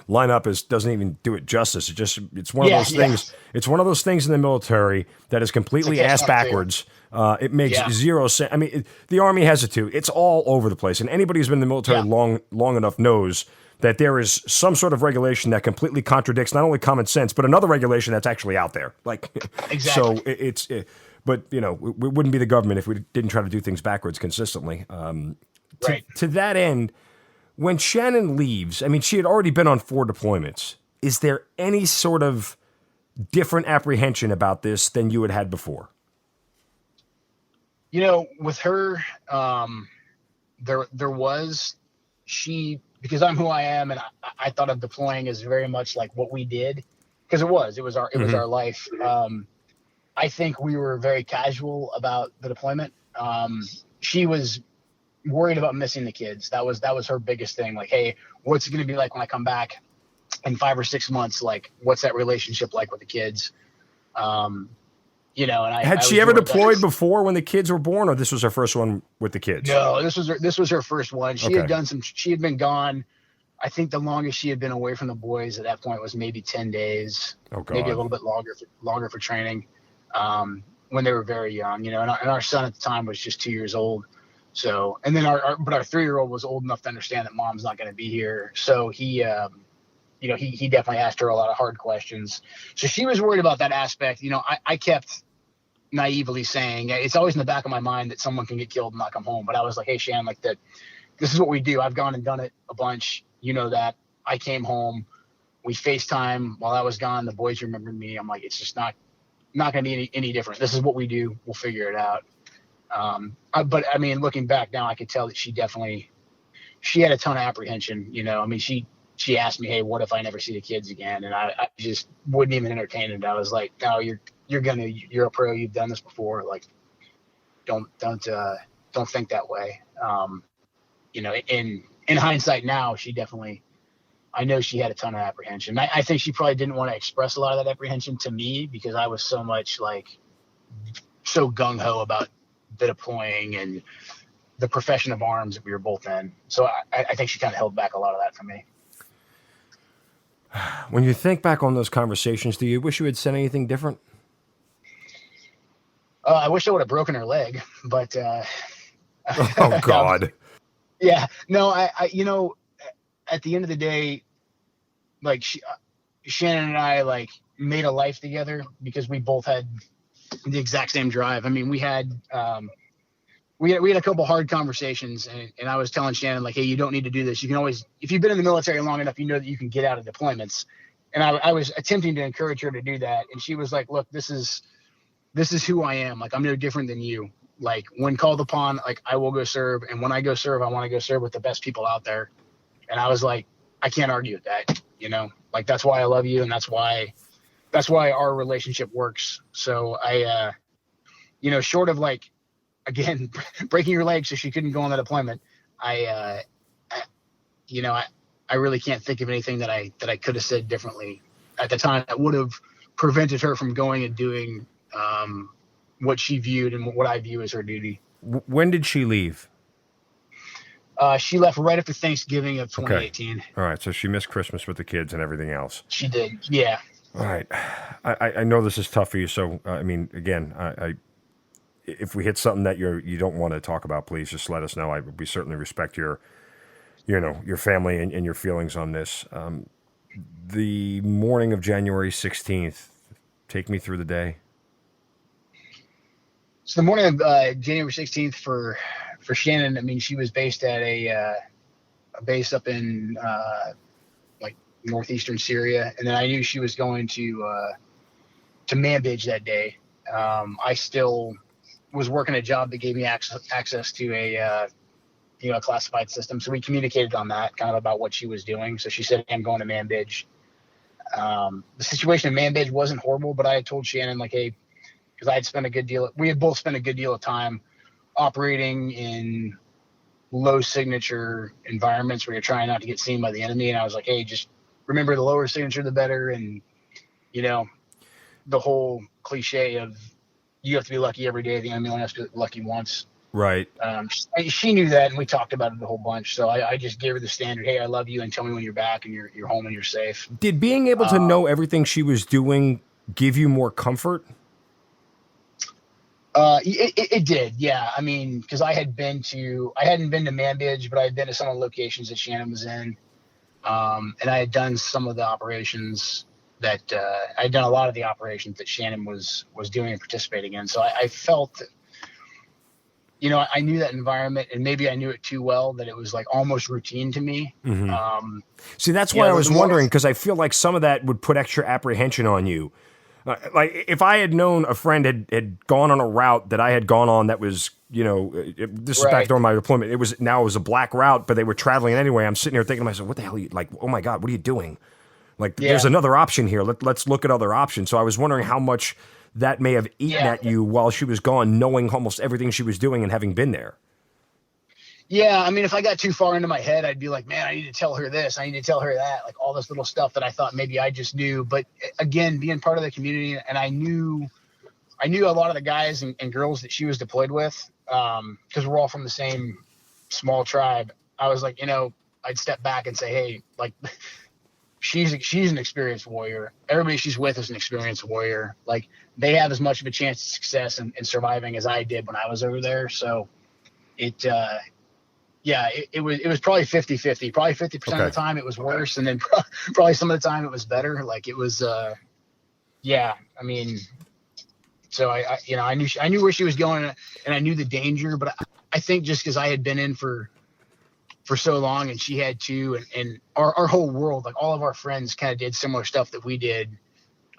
Line up doesn't even do it justice. It's one of those things. It's one of those things in the military that is completely ass backwards. It makes zero sense. I mean, the Army has it too. It's all over the place. And anybody who's been in the military long enough knows that there is some sort of regulation that completely contradicts not only common sense, but another regulation that's actually out there. Like, exactly. So but you know, we wouldn't be the government if we didn't try to do things backwards consistently. Right. To that end, when Shannon leaves, I mean, she had already been on 4 deployments. Is there any sort of different apprehension about this than you had before? You know, with her, there was, because I'm who I am, and I thought of deploying as very much like what we did, because it was our life. I think we were very casual about the deployment. She was worried about missing the kids. That was her biggest thing. Like, hey, what's it going to be like when I come back in 5 or 6 months? Like, what's that relationship like with the kids? You know, and had she ever deployed before when the kids were born, or this was her first one with the kids? No, this was her first one. She had done she had been gone. I think the longest she had been away from the boys at that point was maybe 10 days, maybe a little bit longer for training, when they were very young, you know, and our son at the time was just 2 years old. So, and then our 3-year-old was old enough to understand that mom's not going to be here. So he definitely asked her a lot of hard questions. So she was worried about that aspect. You know, I kept naively saying, it's always in the back of my mind that someone can get killed and not come home. But I was like, hey, Shan, like this is what we do. I've gone and done it a bunch. You know that. I came home. We FaceTime while I was gone. The boys remembered me. I'm like, it's just not going to be any different. This is what we do. We'll figure it out. But I mean, looking back now, I could tell that she had a ton of apprehension. You know, I mean, she asked me, hey, what if I never see the kids again? And I just wouldn't even entertain it. I was like, no, you're a pro. You've done this before. Like, don't think that way. You know, in hindsight now, I know she had a ton of apprehension. I think she probably didn't want to express a lot of that apprehension to me because I was so gung ho about the deploying and the profession of arms that we were both in. So I think she kind of held back a lot of that from me. When you think back on those conversations, do you wish you had said anything different? I wish I would have broken her leg, but oh God. Yeah, no, I you know, at the end of the day, like Shannon and I like made a life together because we both had the exact same drive. I mean, we had a couple hard conversations, and I was telling Shannon, like, hey, you don't need to do this. You can always, if you've been in the military long enough, you know that you can get out of deployments. And I was attempting to encourage her to do that. And she was like, look, this is who I am. Like, I'm no different than you. Like, when called upon, like, I will go serve. And when I go serve, I want to go serve with the best people out there. And I was like, I can't argue with that. You know, like, that's why I love you. And that's why our relationship works. So I, you know, short of like, again, breaking your leg so she couldn't go on the deployment, I really can't think of anything that I could have said differently at the time that would have prevented her from going and doing what she viewed and what I view as her duty. When did she leave? She left right after Thanksgiving of 2018. Okay. All right, so she missed Christmas with the kids and everything else. She did, yeah. All right. I know this is tough for you, so I mean, again, if we hit something that you don't want to talk about, please just let us know. We certainly respect your family and your feelings on this. The morning of January 16th, take me through the day. So the morning of January 16th for Shannon, I mean, she was based at a base up in like northeastern Syria, and then I knew she was going to Manbij that day. I still was working a job that gave me access to a classified system, so we communicated on that, kind of about what she was doing. So she said, I'm going to Manbij. The situation in Manbij wasn't horrible, but I had told Shannon, like, hey, because we had both spent a good deal of time operating in low signature environments where you're trying not to get seen by the enemy. And I was like, hey, just remember, the lower signature, the better. And, you know, the whole cliche of you have to be lucky every day. The enemy only has to be lucky once. Right. She knew that, and we talked about it a whole bunch. So I just gave her the standard, hey, I love you, and tell me when you're back and you're home and you're safe. Did being able to know everything she was doing give you more comfort? It did, yeah. I mean, because I hadn't been to Manbij, but I had been to some of the locations that Shannon was in, and I had done some of the operations that I'd done a lot of the operations that Shannon was doing and participating in. So I felt, I knew that environment, and maybe I knew it too well, that it was like almost routine to me. Mm-hmm. See, that's why I was wondering, because I feel like some of that would put extra apprehension on you. Like if I had known a friend had gone on a route that I had gone on that was, this is back during my deployment. It was a black route, but they were traveling anyway. I'm sitting here thinking to myself, what the hell are you, like, oh my God, what are you doing? Like, there's another option here. Let's look at other options. So I was wondering how much that may have eaten at you while she was gone, knowing almost everything she was doing and having been there. Yeah, I mean, if I got too far into my head, I'd be like, man, I need to tell her this. I need to tell her that. Like all this little stuff that I thought maybe I just knew. But again, being part of the community, and I knew a lot of the guys and girls that she was deployed with, because we're all from the same small tribe. I was like, I'd step back and say, hey, like, she's an experienced warrior. Everybody she's with is an experienced warrior. Like they have as much of a chance of success in surviving as I did when I was over there. So it was probably 50-50. Probably 50% of the time it was worse, and then probably some of the time it was better. Like it was, I mean, so I knew where she was going, and I knew the danger. But I think just because I had been in for so long, and she had too, and our whole world, like all of our friends kind of did similar stuff that we did.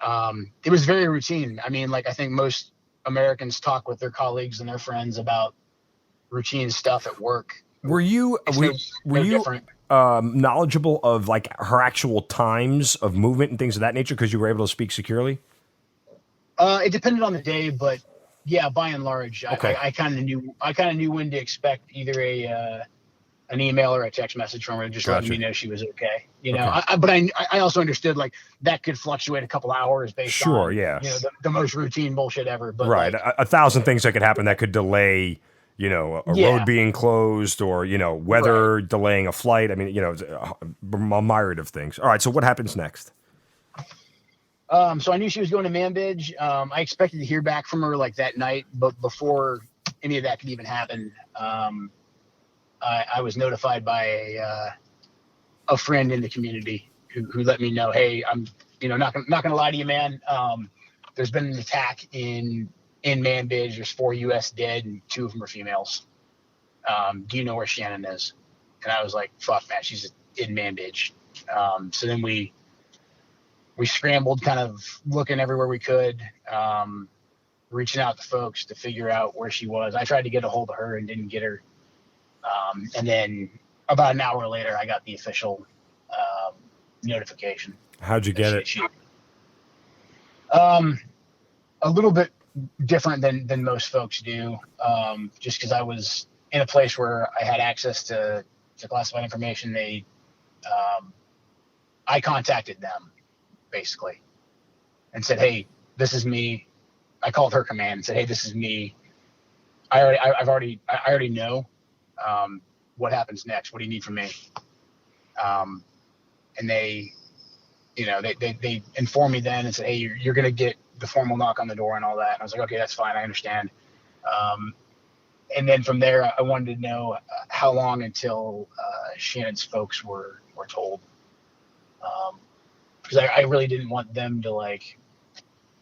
It was very routine. I mean, like I think most Americans talk with their colleagues and their friends about routine stuff at work. Were you knowledgeable of like her actual times of movement and things of that nature because you were able to speak securely? It depended on the day, but yeah, by and large, okay. I kind of knew when to expect either an email or a text message from her, just letting me know she was okay. But I also understood like that could fluctuate a couple hours based on the most routine bullshit ever. But right, like, a thousand things that could happen that could delay. A road being closed or, weather delaying a flight. I mean, a myriad of things. All right. So what happens next? So I knew she was going to Manbij. I expected to hear back from her like that night, but before any of that could even happen, I was notified by a friend in the community who let me know, hey, I'm, not gonna lie to you, man. There's been an attack in Manbij. There's 4 U.S. dead, and 2 of them are females. Do you know where Shannon is? And I was like, fuck, man, she's in Manbij. So then we scrambled, kind of looking everywhere we could, reaching out to folks to figure out where she was. I tried to get a hold of her and didn't get her. And then about an hour later, I got the official notification. How'd you get it? A little bit different than most folks do, just because I was in a place where I had access to classified information. I contacted them basically and said, hey, this is me. I called her command and said, hey, this is me. I already know what happens next. What do you need from me? And they informed me then and said, hey, you're going to get the formal knock on the door and all that. And I was like, okay, that's fine. I understand. And then from there, I wanted to know how long until Shannon's folks were told. Because I really didn't want them to, like,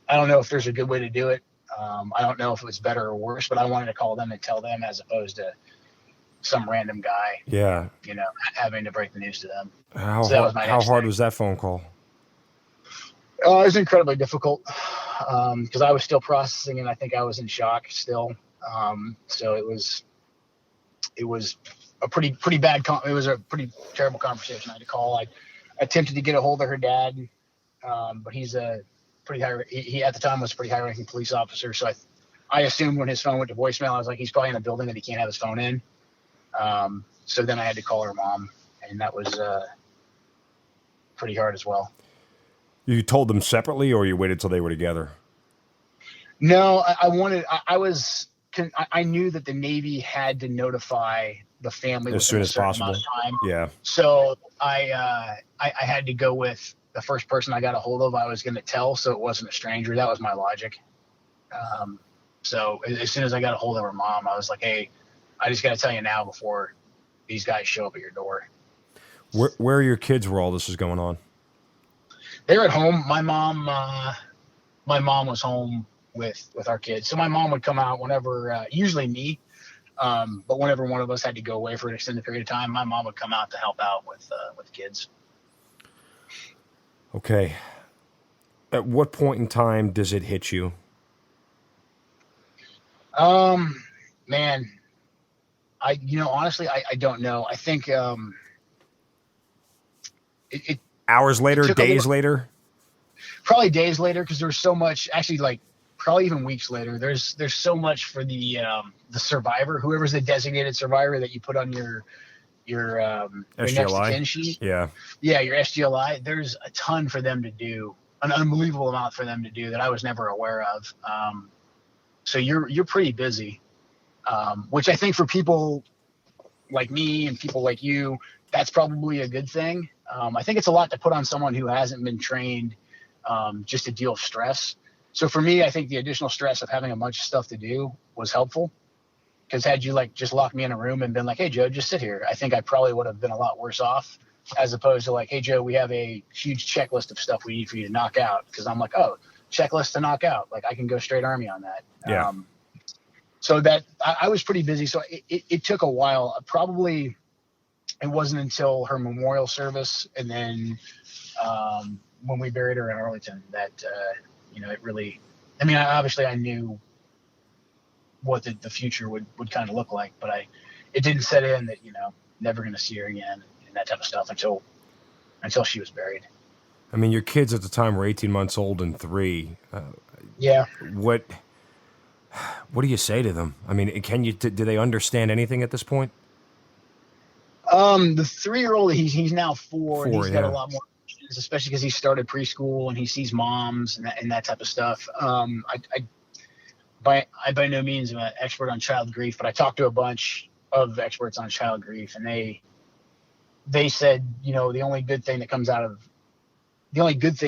I don't know if there's a good way to do it. I don't know if it was better or worse, but I wanted to call them and tell them as opposed to some random guy, having to break the news to them. How hard was that phone call? It was incredibly difficult because I was still processing and I think I was in shock still. So it was a pretty bad. It was a pretty terrible conversation. I had to call. I attempted to get a hold of her dad, but he's a pretty high. He at the time was a pretty high-ranking police officer. So I assumed when his phone went to voicemail, I was like, he's probably in a building that he can't have his phone in. So then I had to call her mom, and that was pretty hard as well. You told them separately, or you waited till they were together? No, I knew that the Navy had to notify the family as soon as possible. Time. Yeah. So I had to go with the first person I got a hold of. I was going to tell, so it wasn't a stranger. That was my logic. So as soon as I got a hold of her mom, I was like, hey, I just got to tell you now before these guys show up at your door. Where are your kids where all this is going on? They're at home. My mom was home with our kids. So my mom would come out whenever, usually me, but whenever one of us had to go away for an extended period of time, my mom would come out to help out with kids. Okay. At what point in time does it hit you? Man, honestly, I don't know. I think it Hours later, days later? Probably days later, because there's so much, actually, like probably even weeks later. There's so much for the survivor, whoever's the designated survivor that you put on your next of kin sheet. Yeah, your SGLI. There's a ton for them to do, an unbelievable amount for them to do that I was never aware of. So you're pretty busy, which I think for people like me and people like you, that's probably a good thing. I think it's a lot to put on someone who hasn't been trained just to deal with stress. So for me, I think the additional stress of having a bunch of stuff to do was helpful. Because had you like just locked me in a room and been like, "Hey Joe, just sit here," I think I probably would have been a lot worse off, as opposed to like, "Hey Joe, we have a huge checklist of stuff we need for you to knock out." Because I'm like, "Oh, checklist to knock out. Like I can go straight Army on that." Yeah. So that I was pretty busy. So it took a while. Probably it wasn't until her memorial service and then when we buried her in Arlington that it really. I mean, obviously I knew what the future would kind of look like, but it didn't set in that never going to see her again and that type of stuff until she was buried. I mean, your kids at the time were 18 months old and 3. Yeah. What do you say to them? I mean, do they understand anything at this point? The 3-year-old, he's now 4 and he's got a lot more questions, especially because he started preschool and he sees moms and that type of stuff. I by no means am an expert on child grief, but I talked to a bunch of experts on child grief, and they said, the only good thing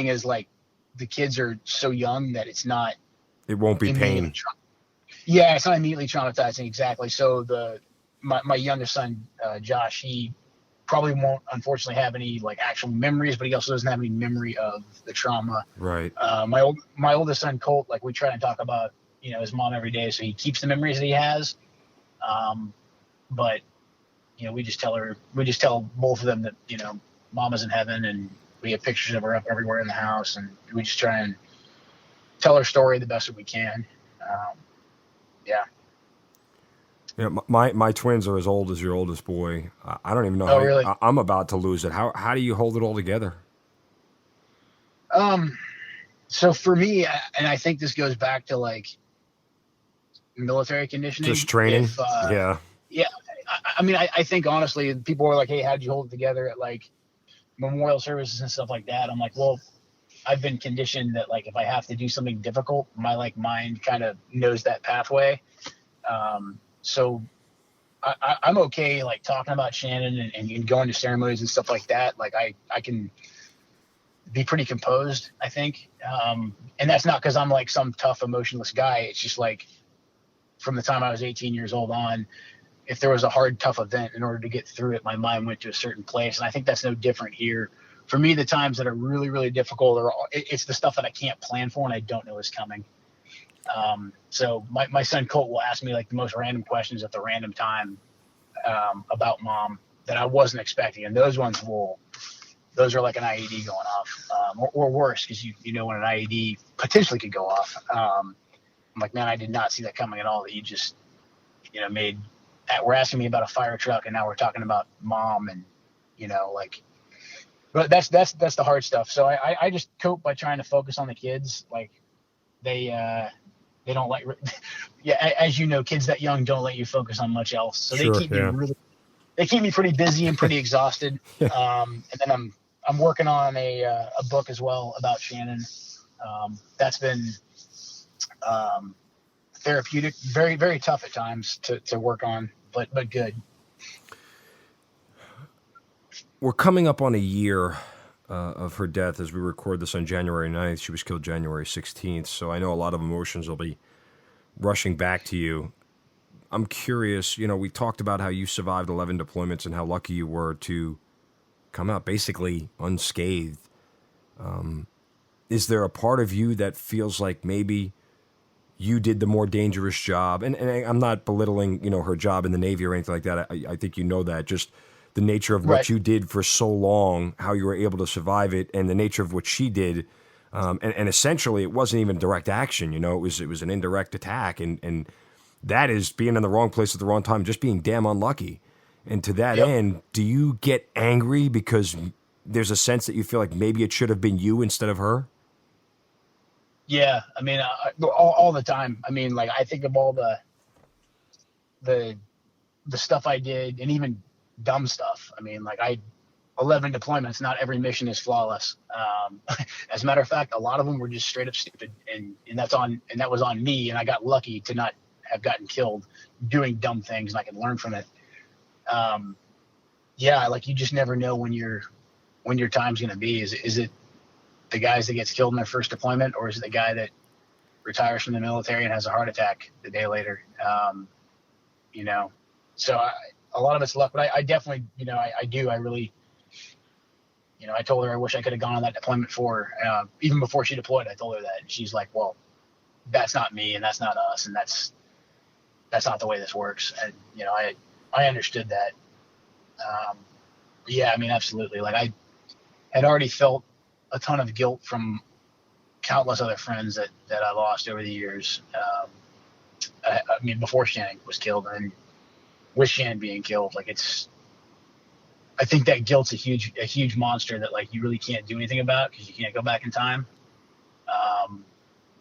is like the kids are so young that it won't be pain. Yeah, it's not immediately traumatizing. Exactly. So my youngest son, Josh, he probably won't unfortunately have any like actual memories, but he also doesn't have any memory of the trauma. Right. My oldest son, Colt, like we try and talk about his mom every day, so he keeps the memories that he has. But we just tell both of them that Mama's in heaven, and we have pictures of her up everywhere in the house, and we just try and tell her story the best that we can. Yeah. Yeah, my twins are as old as your oldest boy. I don't even know. Oh, really? I'm about to lose it. How do you hold it all together? So for me, and I think this goes back to like military conditioning. Just training. Yeah. I mean, I think honestly, people were like, "Hey, how'd you hold it together at like memorial services and stuff like that?" I'm like, well, I've been conditioned that like if I have to do something difficult, my like mind kind of knows that pathway. So I'm okay like talking about Shannon and going to ceremonies and stuff like that. Like I can be pretty composed, I think. And that's not because I'm like some tough, emotionless guy. It's just like from the time I was 18 years old on, if there was a hard, tough event, in order to get through it, my mind went to a certain place. And I think that's no different here. For me, the times that are really, really difficult it's the stuff that I can't plan for and I don't know is coming. So my son Colt will ask me like the most random questions at the random time about mom that I wasn't expecting. And those are like an IED going off, or worse, because you know when an IED potentially could go off. I'm like, man, I did not see that coming at all. That you just made. We're asking me about a fire truck, and now we're talking about mom, and like. But that's the hard stuff. So I just cope by trying to focus on the kids. Like they don't like. Yeah, as you know, kids that young don't let you focus on much else. So Sure, they keep me pretty busy and pretty exhausted. And then I'm working on a book as well about Shannon. That's been therapeutic, very, very tough at times to work on, but good. We're coming up on a year of her death as we record this on January 9th. She was killed January 16th, so I know a lot of emotions will be rushing back to you. I'm curious, we talked about how you survived 11 deployments and how lucky you were to come out basically unscathed. Is there a part of you that feels like maybe you did the more dangerous job? And I'm not belittling, her job in the Navy or anything like that. I think you know that. Just the nature of what Right. you did for so long, how you were able to survive it, and the nature of what she did. And essentially, it wasn't even direct action. It was an indirect attack, and that is being in the wrong place at the wrong time, just being damn unlucky. And to that Yep. end, do you get angry because there's a sense that you feel like maybe it should have been you instead of her? Yeah. I mean, all the time. I mean, like I think of all the stuff I did, and even dumb stuff. I mean, like 11 deployments. Not every mission is flawless. As a matter of fact, a lot of them were just straight up stupid, and that was on me. And I got lucky to not have gotten killed doing dumb things, and I can learn from it. Yeah, like you just never know when your time's going to be. Is it the guys that gets killed in their first deployment, or is it the guy that retires from the military and has a heart attack the day later? So a lot of it's luck, but I definitely, I really, I told her I wish I could have gone on that deployment for her. Even before she deployed, I told her that, and she's like, well, that's not me, and that's not us, and that's not the way this works. And, I understood that. Yeah, I mean, absolutely. Like I had already felt a ton of guilt from countless other friends that I lost over the years. I mean, before Shannon was killed, and with Shannon being killed, like I think that guilt's a huge monster that like you really can't do anything about because you can't go back in time.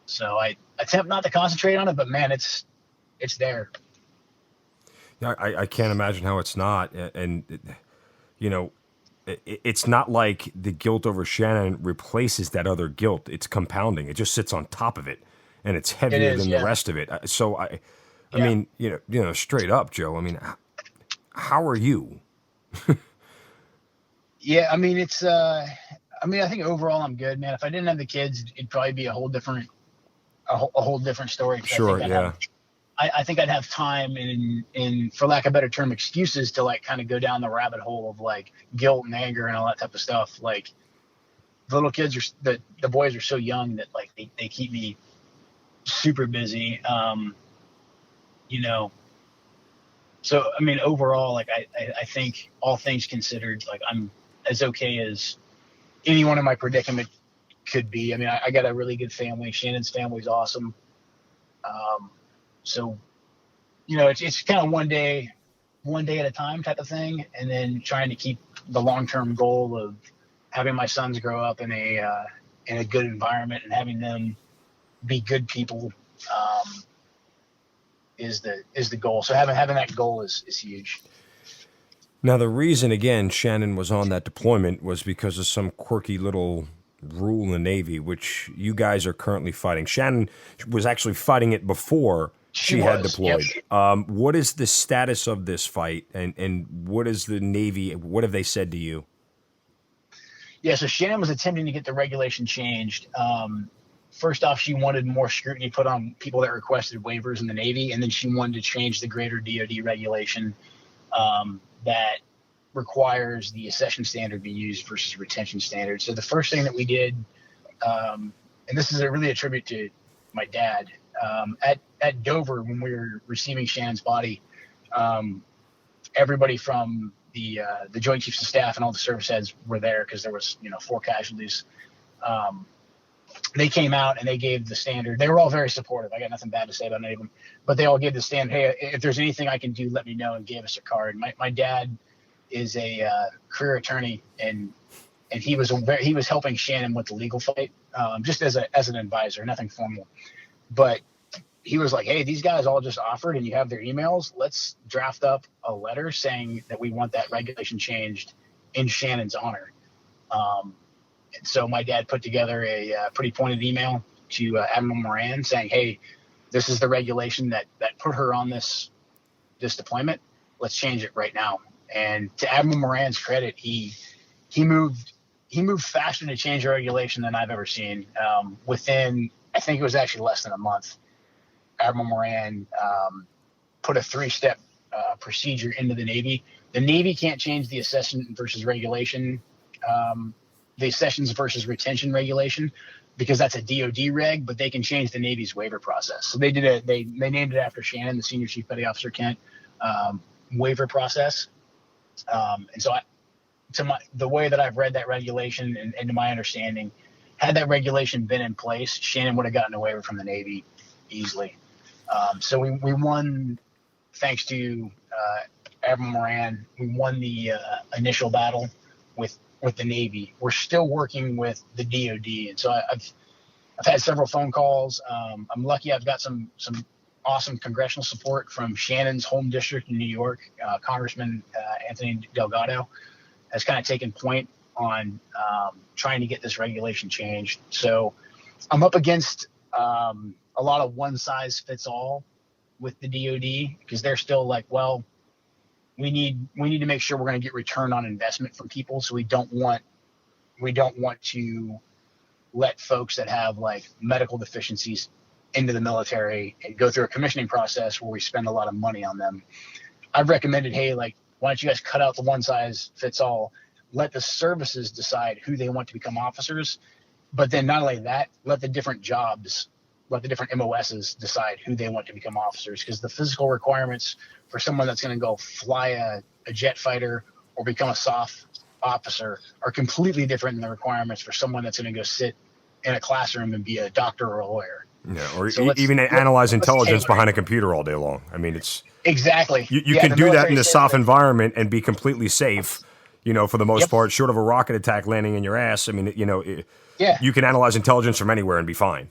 So I attempt not to concentrate on it, but man, it's there. Yeah, I can't imagine how it's not. And it's not like the guilt over Shannon replaces that other guilt. It's compounding. It just sits on top of it, and it's heavier than the rest of it. So I mean, straight up, Joe. I mean, how are you? Yeah, I mean, I think overall I'm good, man. If I didn't have the kids, it'd probably be a whole different story. Sure, yeah. I think I'd have time and for lack of a better term, excuses to like kind of go down the rabbit hole of like guilt and anger and all that type of stuff. Like the little kids the boys are so young that like they keep me super busy. So, I mean, overall, like I think all things considered, like I'm as okay as anyone in my predicament could be. I mean, I got a really good family. Shannon's family's awesome. So, it's kind of one day at a time type of thing. And then trying to keep the long-term goal of having my sons grow up in a good environment and having them be good people, is the goal. So having that goal is huge. Now, the reason, again, Shannon was on that deployment was because of some quirky little rule in the Navy, which you guys are currently fighting. Shannon was actually fighting it before she had deployed. Yep. What is the status of this fight, and what is the Navy, what have they said to you? Yeah, so Shannon was attempting to get the regulation changed. First off, she wanted more scrutiny put on people that requested waivers in the Navy, and then she wanted to change the greater DoD regulation that requires the accession standard be used versus retention standard. So the first thing that we did, and this is really a tribute to my dad, at Dover when we were receiving Shannon's body, everybody from the Joint Chiefs of Staff and all the service heads were there because there was 4 casualties. They came out and they gave the standard. They were all very supportive. I got nothing bad to say about any of them, but they all gave the stand. Hey, if there's anything I can do, let me know, and gave us a card. My dad is a career attorney, and he was helping Shannon with the legal fight, just as an advisor, nothing formal. But he was like, hey, these guys all just offered, and you have their emails. Let's draft up a letter saying that we want that regulation changed in Shannon's honor. And so my dad put together a pretty pointed email to Admiral Moran saying, hey, this is the regulation that put her on this deployment. Let's change it right now. And to Admiral Moran's credit, he moved faster to change a regulation than I've ever seen. Within, I think it was actually less than a month, Admiral Moran put a 3-step procedure into the Navy. The Navy can't change the assessment versus regulation the sessions versus retention regulation, because that's a DOD reg, but they can change the Navy's waiver process. So they named it after Shannon, the Senior Chief Petty Officer Kent, waiver process. And so the way that I've read that regulation and to my understanding, had that regulation been in place, Shannon would have gotten a waiver from the Navy easily. So we won, thanks to Admiral Moran, we won the initial battle with the Navy. We're still working with the DOD, and so I've had several phone calls. I'm lucky I've got some awesome congressional support from Shannon's home district in New York. Congressman Anthony Delgado has kind of taken point on trying to get this regulation changed. So I'm up against a lot of one size fits all with the DOD, because they're still like, well, we need to make sure we're going to get return on investment from people. So we don't want to let folks that have like medical deficiencies into the military and go through a commissioning process where we spend a lot of money on them. I've recommended, hey, like, why don't you guys cut out the one size fits all, let the services decide who they want to become officers. But then not only that, let the different jobs, let the different MOSs decide who they want to become officers, because the physical requirements for someone that's going to go fly a jet fighter or become a SOF officer are completely different than the requirements for someone that's going to go sit in a classroom and be a doctor or a lawyer. Yeah, or so even analyze intelligence behind a computer all day long. I mean, it's exactly you can do that in the SOF environment and be completely safe. You know, for the most part, short of a rocket attack landing in your ass. I mean, you can analyze intelligence from anywhere and be fine.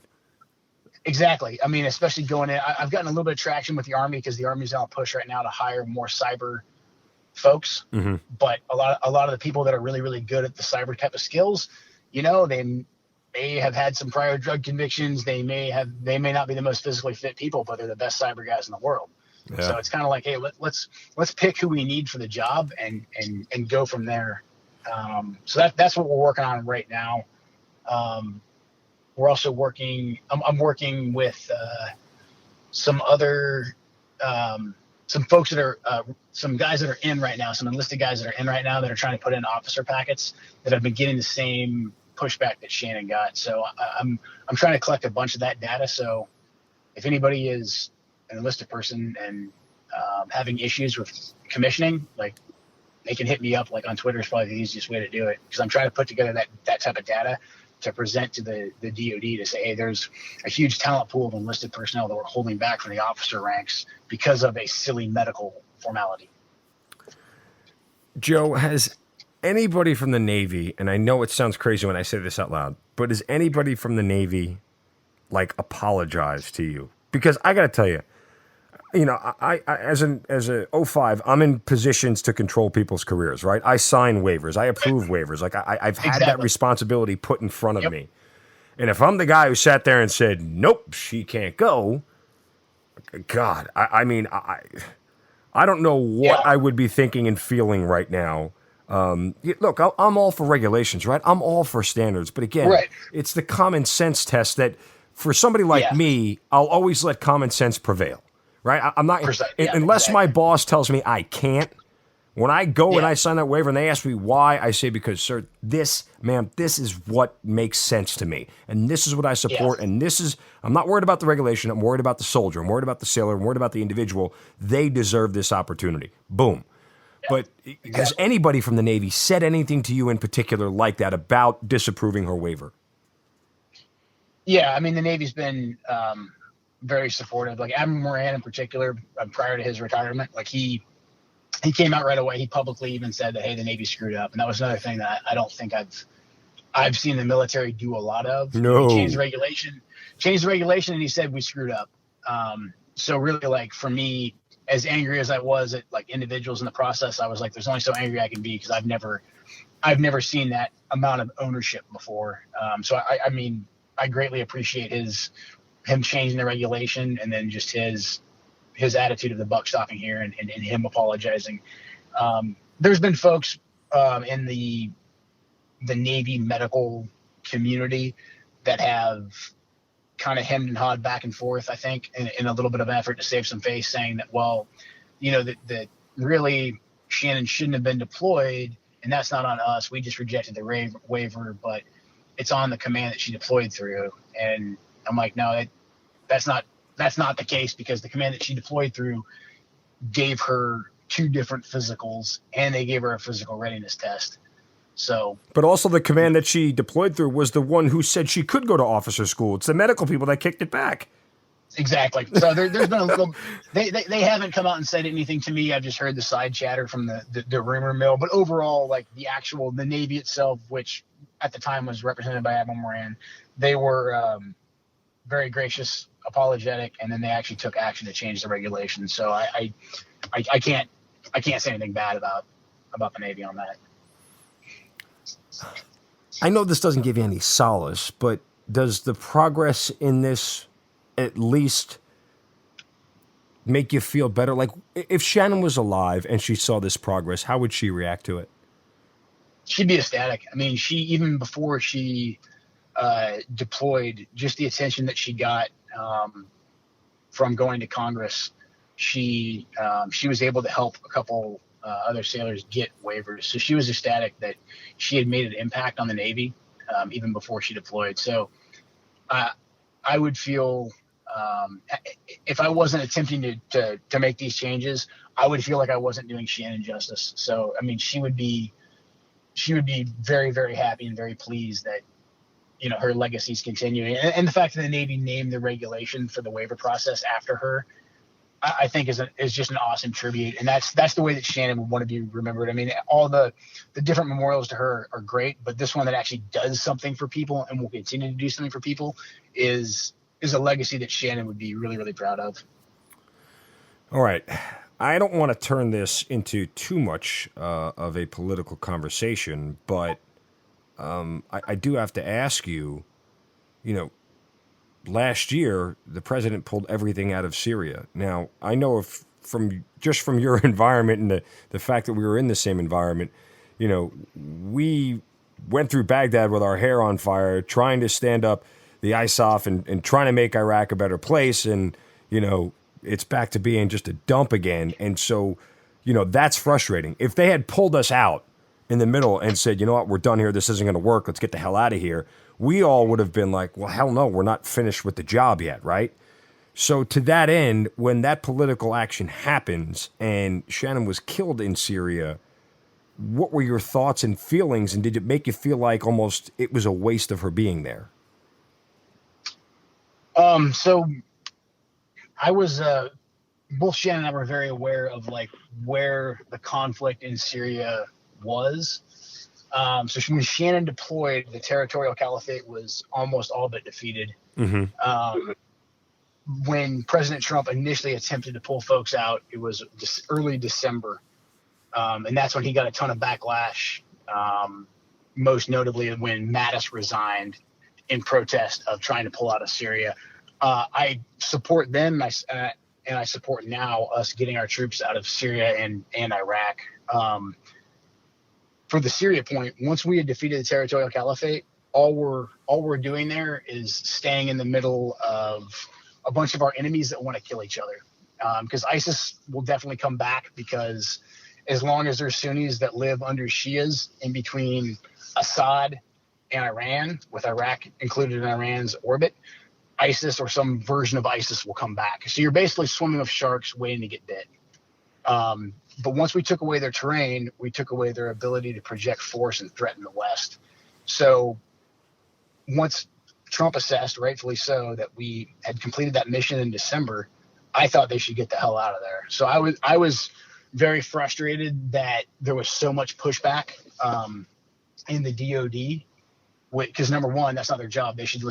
Exactly. I mean, especially going in, I've gotten a little bit of traction with the Army, because the Army's on a push right now to hire more cyber folks. Mm-hmm. But a lot of the people that are really, really good at the cyber type of skills, they may have had some prior drug convictions. They may not be the most physically fit people, but they're the best cyber guys in the world. Yeah. So it's kind of like, hey, let's pick who we need for the job and go from there. So that's what we're working on right now. We're also working. I'm working with some other some folks that are some guys that are in right now, some enlisted guys that are in right now that are trying to put in officer packets that have been getting the same pushback that Shannon got. So I'm trying to collect a bunch of that data. So if anybody is an enlisted person and having issues with commissioning, like, they can hit me up, like on Twitter is probably the easiest way to do it, because I'm trying to put together that type of data to present to the DOD to say, hey, there's a huge talent pool of enlisted personnel that we're holding back from the officer ranks because of a silly medical formality. Joe, has anybody from the Navy, and I know it sounds crazy when I say this out loud, but has anybody from the Navy like apologized to you? Because I got to tell you, I as a 05, I'm in positions to control people's careers, right? I sign waivers, I approve waivers. Like I've had that responsibility put in front of me. And if I'm the guy who sat there and said, nope, she can't go, God, I mean, I don't know what I would be thinking and feeling right now. Look, I'm all for regulations, right? I'm all for standards. But again, it's the common sense test that for somebody like me, I'll always let common sense prevail. Right? I'm not, unless my boss tells me I can't. When I go and I sign that waiver and they ask me why, I say, because, sir, this is what makes sense to me. And this is what I support. And I'm not worried about the regulation. I'm worried about the soldier. I'm worried about the sailor. I'm worried about the individual. They deserve this opportunity. Boom. Yeah. But has anybody from the Navy said anything to you in particular like that about disapproving her waiver? Yeah. I mean, the Navy's been, very supportive. Like Admiral Moran in particular, prior to his retirement, like he came out right away. He publicly even said that, hey, the Navy screwed up. And that was another thing that I don't think I've seen the military do a lot of. No. He changed the regulation, and he said we screwed up. So really, like, for me, as angry as I was at like individuals in the process, I was like, there's only so angry I can be, because I've never seen that amount of ownership before. So I mean, I greatly appreciate him changing the regulation, and then just his attitude of the buck stopping here and him apologizing. There's been folks in the Navy medical community that have kind of hemmed and hawed back and forth, I think, in a little bit of effort to save some face, saying that, well, that really Shannon shouldn't have been deployed and that's not on us. We just rejected the waiver, but it's on the command that she deployed through. And I'm like, no, that's not the case, because the command that she deployed through gave her 2 different physicals, and they gave her a physical readiness test. So, but also the command that she deployed through was the one who said she could go to officer school. It's the medical people that kicked it back. Exactly. So there's been a little. They haven't come out and said anything to me. I've just heard the side chatter from the rumor mill. But overall, like the Navy itself, which at the time was represented by Admiral Moran, they were very gracious, apologetic, and then they actually took action to change the regulations. So I can't say anything bad about the Navy on that. I know this doesn't give you any solace, but does the progress in this at least make you feel better? Like, if Shannon was alive and she saw this progress, how would she react to it? She'd be ecstatic. I mean, even before she deployed, just the attention that she got from going to Congress, she was able to help a couple other sailors get waivers. So she was ecstatic that she had made an impact on the Navy even before she deployed. So I would feel, if I wasn't attempting to make these changes, I would feel like I wasn't doing Shannon justice. So, I mean, she would be very, very happy and very pleased that, her legacy is continuing. And the fact that the Navy named the regulation for the waiver process after her, I think is just an awesome tribute. And that's the way that Shannon would want to be remembered. I mean, all the different memorials to her are great, but this one that actually does something for people and will continue to do something for people is a legacy that Shannon would be really, really proud of. All right. I don't want to turn this into too much of a political conversation, but I do have to ask you, last year, the president pulled everything out of Syria. Now, I know from your environment and the fact that we were in the same environment, we went through Baghdad with our hair on fire, trying to stand up the ISAF and trying to make Iraq a better place. And, it's back to being just a dump again. And so, that's frustrating. If they had pulled us out in the middle and said, you know what, we're done here, this isn't going to work, let's get the hell out of here, we all would have been like, well, hell no, we're not finished with the job yet, right? So to that end, when that political action happens and Shannon was killed in Syria, what were your thoughts and feelings, and did it make you feel like almost it was a waste of her being there? So I was, both Shannon and I were very aware of like where the conflict in Syria was. So when Shannon deployed, the territorial caliphate was almost all but defeated. Mm-hmm. When President Trump initially attempted to pull folks out, it was early December. And that's when he got a ton of backlash, most notably when Mattis resigned in protest of trying to pull out of Syria. I support them, and I support now us getting our troops out of Syria and Iraq. For the Syria point, once we had defeated the territorial caliphate, all we're doing there is staying in the middle of a bunch of our enemies that want to kill each other. Because ISIS will definitely come back, because as long as there's Sunnis that live under Shias in between Assad and Iran, with Iraq included in Iran's orbit, ISIS or some version of ISIS will come back. So you're basically swimming with sharks waiting to get bit. But once we took away their terrain, we took away their ability to project force and threaten the West. So once Trump assessed, rightfully so, that we had completed that mission in December, I thought they should get the hell out of there. So I was very frustrated that there was so much pushback in the DOD, because number one, that's not their job. They should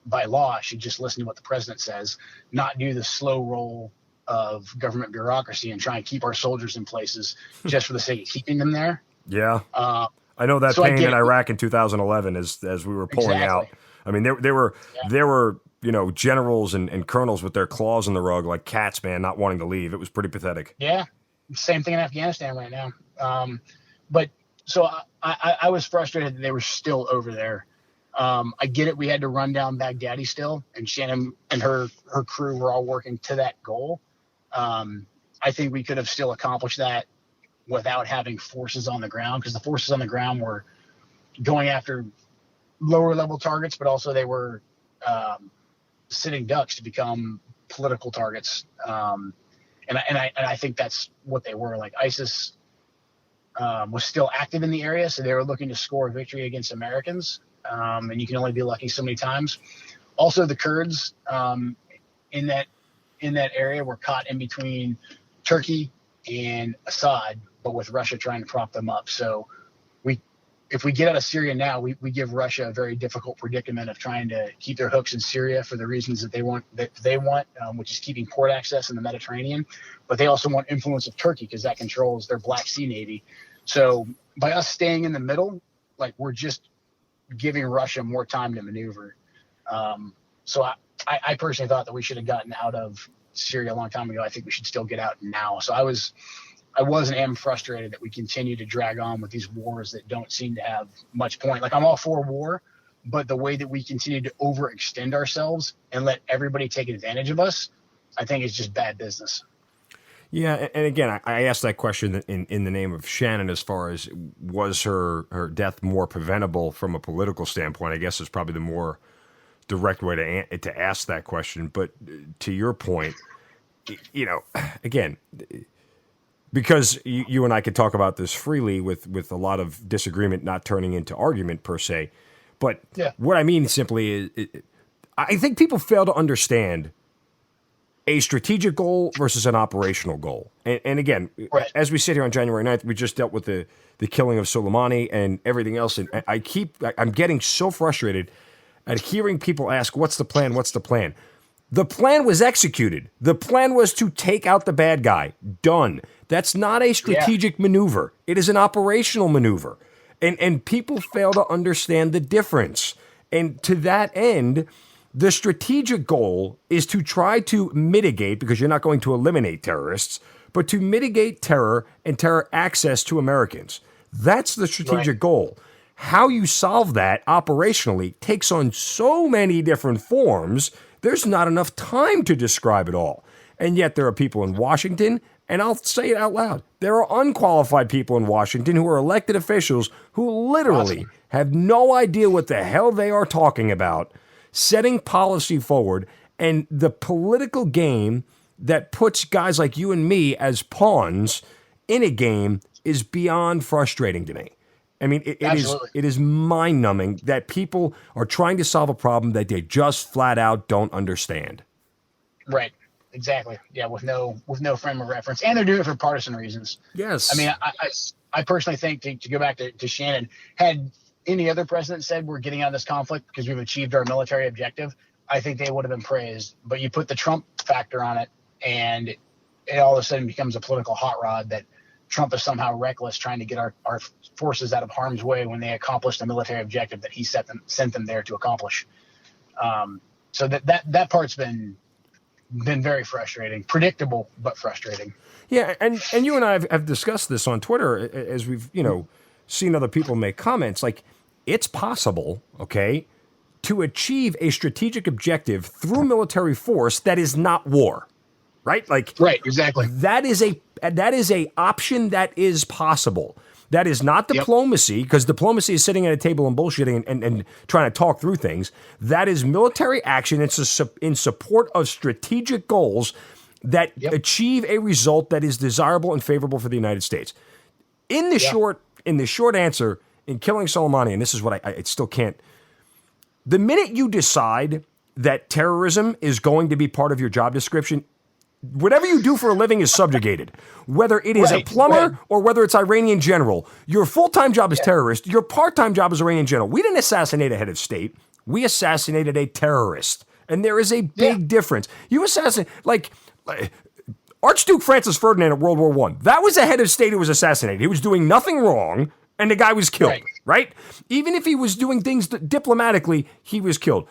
by law, should just listen to what the president says, not do the slow roll of government bureaucracy and try and keep our soldiers in places just for the sake of keeping them there. Yeah. I know that pain in Iraq in 2011 as we were pulling out. I mean, there were generals and colonels with their claws in the rug like cats, man, not wanting to leave. It was pretty pathetic. Yeah. Same thing in Afghanistan right now. But so I was frustrated that they were still over there. I get it. We had to run down Baghdadi still, and Shannon and her crew were all working to that goal. I think we could have still accomplished that without having forces on the ground, because the forces on the ground were going after lower level targets, but also they were sitting ducks to become political targets. And I think that's what they were. Like ISIS was still active in the area, so they were looking to score a victory against Americans. And you can only be lucky so many times. Also, the Kurds in that area were caught in between Turkey and Assad, but with Russia trying to prop them up. So if we get out of Syria now, we give Russia a very difficult predicament of trying to keep their hooks in Syria for the reasons that they want, which is keeping port access in the Mediterranean. But they also want influence of Turkey because that controls their Black Sea Navy. So by us staying in the middle, like we're just giving Russia more time to maneuver. So I personally thought that we should have gotten out of Syria a long time ago. I think we should still get out now. So I was and am frustrated that we continue to drag on with these wars that don't seem to have much point. Like I'm all for war, but the way that we continue to overextend ourselves and let everybody take advantage of us, I think is just bad business. Yeah, and again, I asked that question in the name of Shannon as far as was her death more preventable from a political standpoint, I guess is probably the more direct way to ask that question. But to your point, again, because you and I could talk about this freely with a lot of disagreement not turning into argument per se. But What I mean simply is I think people fail to understand a strategic goal versus an operational goal. And again, right. As we sit here on January 9th, we just dealt with the killing of Soleimani and everything else. And I'm getting so frustrated at hearing people ask, what's the plan? What's the plan? The plan was executed. The plan was to take out the bad guy. Done. That's not a strategic maneuver. It is an operational maneuver. And people fail to understand the difference. And to that end, the strategic goal is to try to mitigate, because you're not going to eliminate terrorists, but to mitigate terror and terror access to Americans. That's the strategic goal. How you solve that operationally takes on so many different forms, there's not enough time to describe it all. And yet there are people in Washington, and I'll say it out loud, there are unqualified people in Washington who are elected officials who literally have no idea what the hell they are talking about, setting policy forward, and the political game that puts guys like you and me as pawns in a game is beyond frustrating to me. I mean, it is mind-numbing that people are trying to solve a problem that they just flat out don't understand. Right. Exactly. Yeah, with no frame of reference, and they're doing it for partisan reasons. Yes. I mean, I personally think to go back to Shannon, had any other president said we're getting out of this conflict because we've achieved our military objective, I think they would have been praised. But you put the Trump factor on it, and it all of a sudden becomes a political hot rod that Trump is somehow reckless trying to get our forces out of harm's way when they accomplished the military objective that he sent them there to accomplish. So that part's been very frustrating, predictable, but frustrating. Yeah. And you and I have discussed this on Twitter as we've, seen other people make comments. Like, it's possible, okay, to achieve a strategic objective through military force that is not war, right? Like, right, exactly. That is a option that is possible. That is not diplomacy, because diplomacy is sitting at a table and bullshitting and trying to talk through things. That is military action. It's in support of strategic goals that achieve a result that is desirable and favorable for the United States. In the short answer, in killing Soleimani, and this is what I still can't. The minute you decide that terrorism is going to be part of your job description, whatever you do for a living is subjugated. Whether it is a plumber or whether it's Iranian general, your full-time job is terrorist. Your part-time job is Iranian general. We didn't assassinate a head of state. We assassinated a terrorist. And there is a big difference. You assassinate, like Archduke Francis Ferdinand at World War I. That was a head of state who was assassinated. He was doing nothing wrong, and the guy was killed, right? Even if he was doing things diplomatically, he was killed.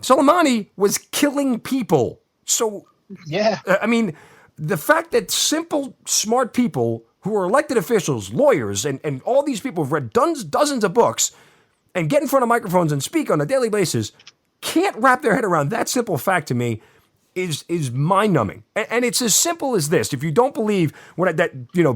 Soleimani was killing people. So, I mean, the fact that simple, smart people who are elected officials, lawyers, and all these people who've read dozens of books and get in front of microphones and speak on a daily basis can't wrap their head around that simple fact to me is mind-numbing. And it's as simple as this. If you don't believe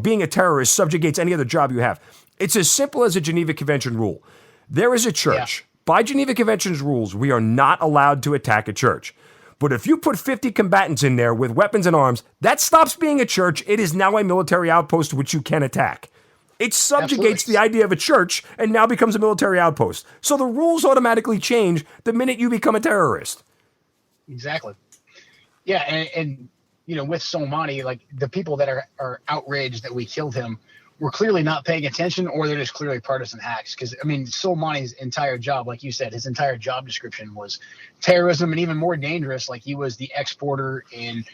being a terrorist subjugates any other job you have, it's as simple as a Geneva Convention rule. There is a church. Yeah. By Geneva Convention's rules, we are not allowed to attack a church. But if you put 50 combatants in there with weapons and arms, that stops being a church. It is now a military outpost which you can attack. It subjugates the idea of a church and now becomes a military outpost. So the rules automatically change the minute you become a terrorist. Exactly. Yeah, and with Soleimani, like the people that are outraged that we killed him were clearly not paying attention, or they're just clearly partisan hacks. Because, Soleimani's entire job, like you said, his entire job description was terrorism, and even more dangerous, like he was the exporter and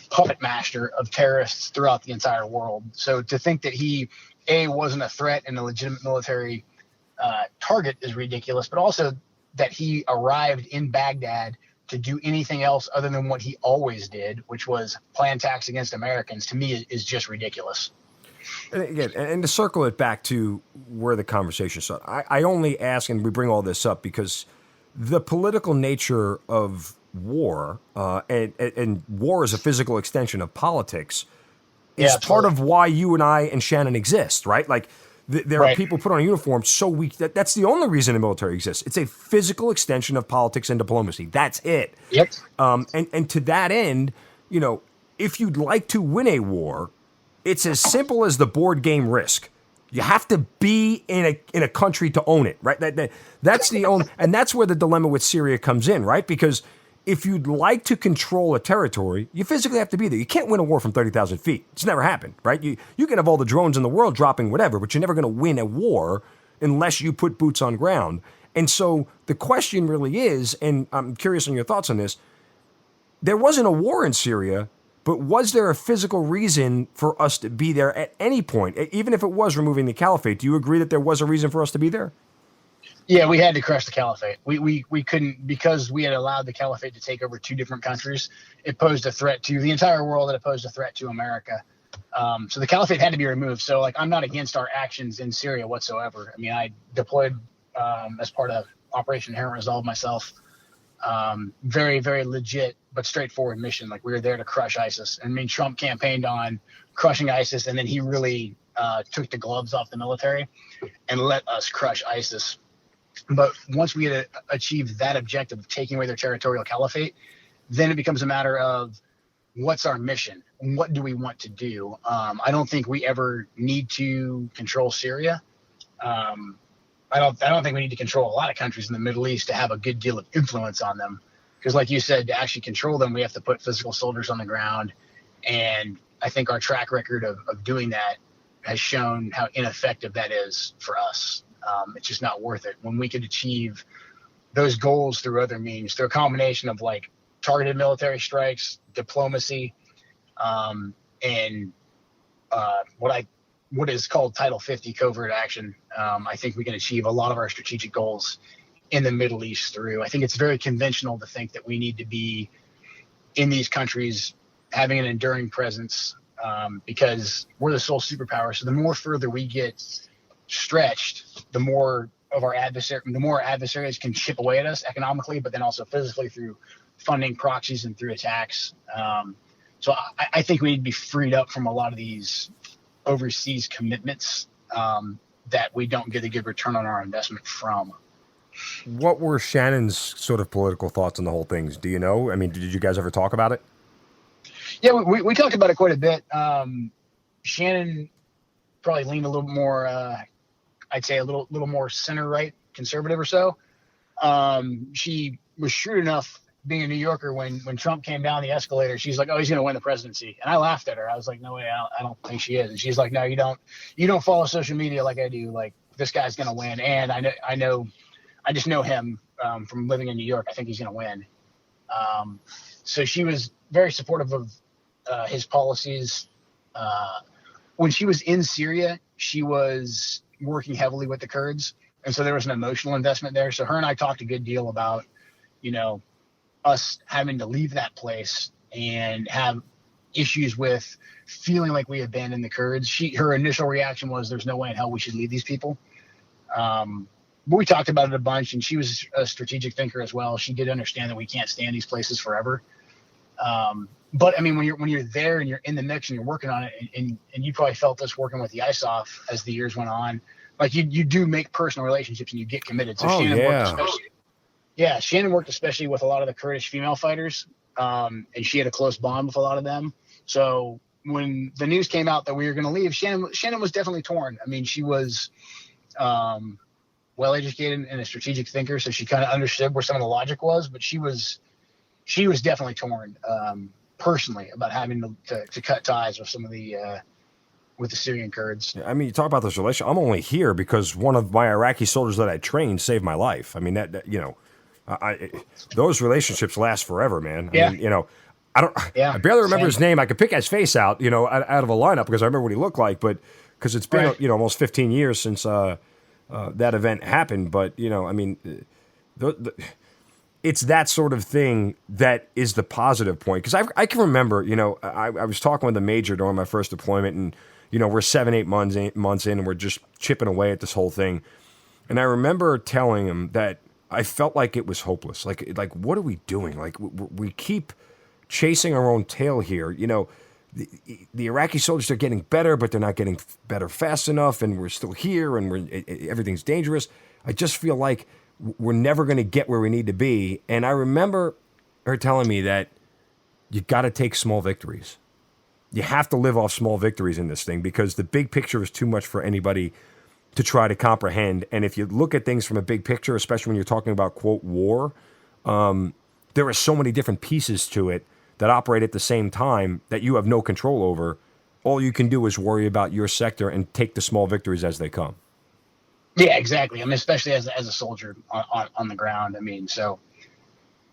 puppet master of terrorists throughout the entire world. So to think that he, wasn't a threat and a legitimate military target is ridiculous, but also that he arrived in Baghdad to do anything else other than what he always did, which was plan attacks against Americans, to me is just ridiculous. And again, and to circle it back to where the conversation started, I only ask, and we bring all this up because the political nature of war, and war is a physical extension of politics, is part of why you and I and Shannon exist, right? Like, there are people put on a uniform so weak that's the only reason the military exists. It's a physical extension of politics and diplomacy. That's it. Yep. And to that end, if you'd like to win a war, it's as simple as the board game Risk. You have to be in a country to own it, right? That's the only, and that's where the dilemma with Syria comes in, right? Because if you'd like to control a territory, you physically have to be there. You can't win a war from 30,000 feet. It's never happened, right? You can have all the drones in the world dropping whatever, but you're never going to win a war unless you put boots on ground. And so the question really is, and I'm curious on your thoughts on this, there wasn't a war in Syria, but was there a physical reason for us to be there at any point? Even if it was removing the caliphate, do you agree that there was a reason for us to be there? Yeah, we had to crush the caliphate. We couldn't, because we had allowed the caliphate to take over two different countries. It posed a threat to the entire world, and it posed a threat to America. So the caliphate had to be removed. So, I'm not against our actions in Syria whatsoever. I deployed as part of Operation Inherent Resolve myself. Very, very legit but straightforward mission. Like, we were there to crush ISIS. Trump campaigned on crushing ISIS, and then he really took the gloves off the military and let us crush ISIS. But once we had achieved that objective of taking away their territorial caliphate, then it becomes a matter of what's our mission? What do we want to do? I don't think we ever need to control Syria. I don't think we need to control a lot of countries in the Middle East to have a good deal of influence on them. Because like you said, to actually control them, we have to put physical soldiers on the ground. And I think our track record of doing that has shown how ineffective that is for us. It's just not worth it when we could achieve those goals through other means, through a combination of targeted military strikes, diplomacy, and what is called Title 50 covert action. I think we can achieve a lot of our strategic goals in the Middle East through. I think it's very conventional to think that we need to be in these countries having an enduring presence, because we're the sole superpower. So the more further we get stretched, the more adversaries can chip away at us economically, but then also physically through funding proxies and through attacks. So I think we need to be freed up from a lot of these overseas commitments that we don't get a good return on our investment from. What were Shannon's sort of political thoughts on the whole thing? Do you know? Did you guys ever talk about it? Yeah, we talked about it quite a bit. Shannon probably leaned a little more, I'd say a little more center-right conservative or so. She was shrewd enough, being a New Yorker, when Trump came down the escalator, she's like, "Oh, he's going to win the presidency." And I laughed at her. I was like, "No way, I don't think she is." And she's like, "No, you don't follow social media like I do. Like, this guy's going to win." And I just know him from living in New York. I think he's going to win. So she was very supportive of his policies. When she was in Syria, she was working heavily with the Kurds. And so there was an emotional investment there. So her and I talked a good deal about, us having to leave that place and have issues with feeling like we abandoned the Kurds. Her initial reaction was, "There's no way in hell we should leave these people." But we talked about it a bunch, and she was a strategic thinker as well. She did understand that we can't stay in these places forever. But I mean, when you're there and you're in the mix and you're working on it, and you probably felt this working with the ISOF as the years went on, like you do make personal relationships and you get committed. So Shannon worked especially with a lot of the Kurdish female fighters, and she had a close bond with a lot of them. So when the news came out that we were going to leave, Shannon was definitely torn. I mean, she was well educated and a strategic thinker, so she kind of understood where some of the logic was, but she was definitely torn personally about having to cut ties with some of the with the Syrian Kurds. I mean, you talk about this relation. I'm only here because one of my Iraqi soldiers that I trained saved my life. I mean, that you know, those relationships last forever, man. I mean, you know, I barely remember his name. I could pick his face out, you know, out of a lineup because I remember what he looked like, but because it's been you know almost 15 years since that event happened. But you know, I mean, it's that sort of thing that is the positive point. Because I can remember, you know, I was talking with a major during my first deployment, and you know, we're 7-8 months in, and we're just chipping away at this whole thing. And I remember telling him that I felt like it was hopeless. Like what are we doing? Like we keep chasing our own tail here. You know, the Iraqi soldiers are getting better, but they're not getting better fast enough, and we're still here, and everything's dangerous. I just feel like we're never going to get where we need to be. And I remember her telling me that you got to take small victories. You have to live off small victories in this thing because the big picture is too much for anybody to try to comprehend. And if you look at things from a big picture, especially when you're talking about, quote, war, there are so many different pieces to it that operate at the same time that you have no control over. All you can do is worry about your sector and take the small victories as they come. Yeah, exactly. I mean, especially as a soldier on the ground. I mean, so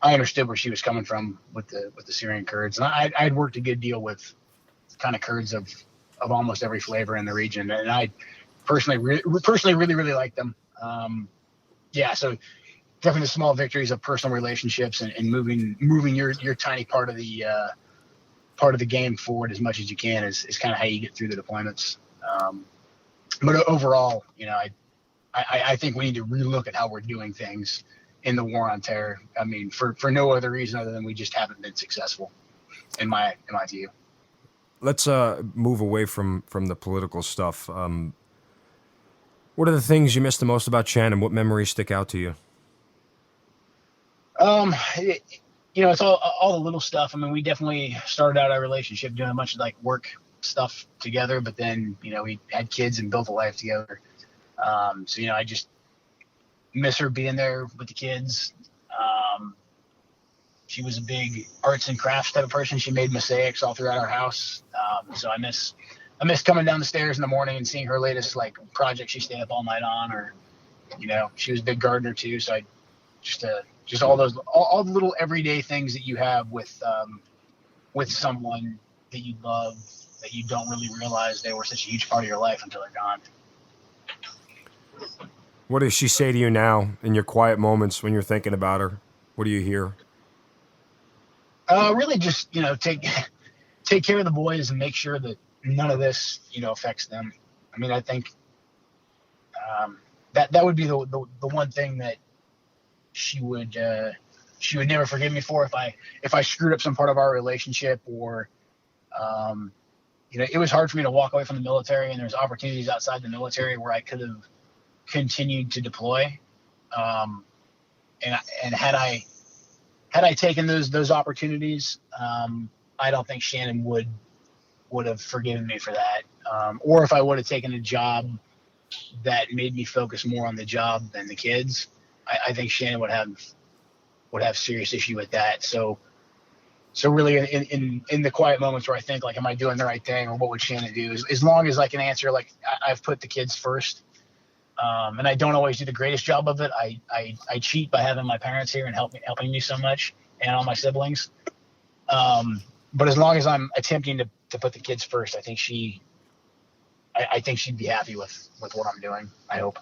I understood where she was coming from with the Syrian Kurds, and I'd worked a good deal with kind of Kurds of almost every flavor in the region, and I personally really like them. So definitely the small victories of personal relationships and moving your tiny part of the game forward as much as you can is kind of how you get through the deployments. But overall, you know, I think we need to relook at how we're doing things in the war on terror. I mean, for no other reason other than we just haven't been successful, in my view. Let's move away from the political stuff. What are the things you miss the most about Shannon? What memories stick out to you? You know, it's all the little stuff. I mean, we definitely started out our relationship doing a bunch of like work stuff together, but then, you know, we had kids and built a life together. So, you know, I just miss her being there with the kids. She was a big arts and crafts type of person. She made mosaics all throughout our house. So I miss coming down the stairs in the morning and seeing her latest like project she stayed up all night on, or, you know, she was a big gardener too. So I just all the little everyday things that you have with someone that you love, that you don't really realize they were such a huge part of your life until they're gone. What does she say to you now in your quiet moments when you're thinking about her? What do you hear? Really just, you know, take care of the boys and make sure that none of this, you know, affects them. I mean, I think that would be the one thing that she would never forgive me for if I screwed up some part of our relationship, or you know, it was hard for me to walk away from the military, and there's opportunities outside the military where I could have continued to deploy. And had I taken those opportunities, I don't think Shannon would have forgiven me for that. Or if I would have taken a job that made me focus more on the job than the kids, I think Shannon would have serious issue with that. So really in the quiet moments where I think like, am I doing the right thing, or what would Shannon do? As long as I can answer, like, I've put the kids first. And I don't always do the greatest job of it. I cheat by having my parents here and helping me so much, and all my siblings. But as long as I'm attempting to put the kids first, I think she'd be happy with what I'm doing, I hope.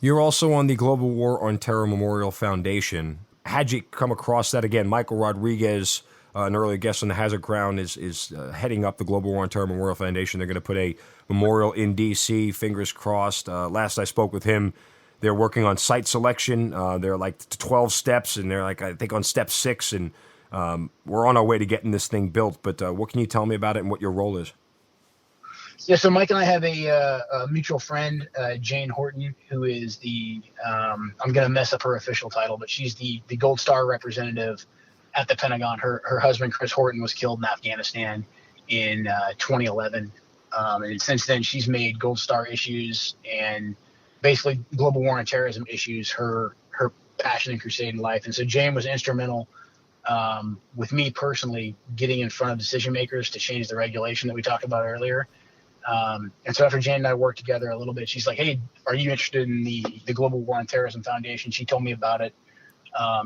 You're also on the Global War on Terror Memorial Foundation. How'd you come across that? Again, Michael Rodriguez, an earlier guest on the Hazard Ground, is heading up the Global War on Terror Memorial Foundation. They're going to put a memorial in D.C., fingers crossed. Last I spoke with him, they're working on site selection. They're like 12 steps, and they're like, I think, on step 6, and We're on our way to getting this thing built, but what can you tell me about it and what your role is? Yeah, so Mike and I have a mutual friend, Jane Horton, who is I'm going to mess up her official title, but she's the Gold Star representative at the Pentagon. Her husband, Chris Horton, was killed in Afghanistan in 2011. And since then, she's made Gold Star issues and basically global war and terrorism issues her passion and crusade in life. And so Jane was instrumental with me personally getting in front of decision makers to change the regulation that we talked about earlier. And so after Jane and I worked together a little bit, she's like, hey, are you interested in the Global War on Terrorism Foundation? She told me about it.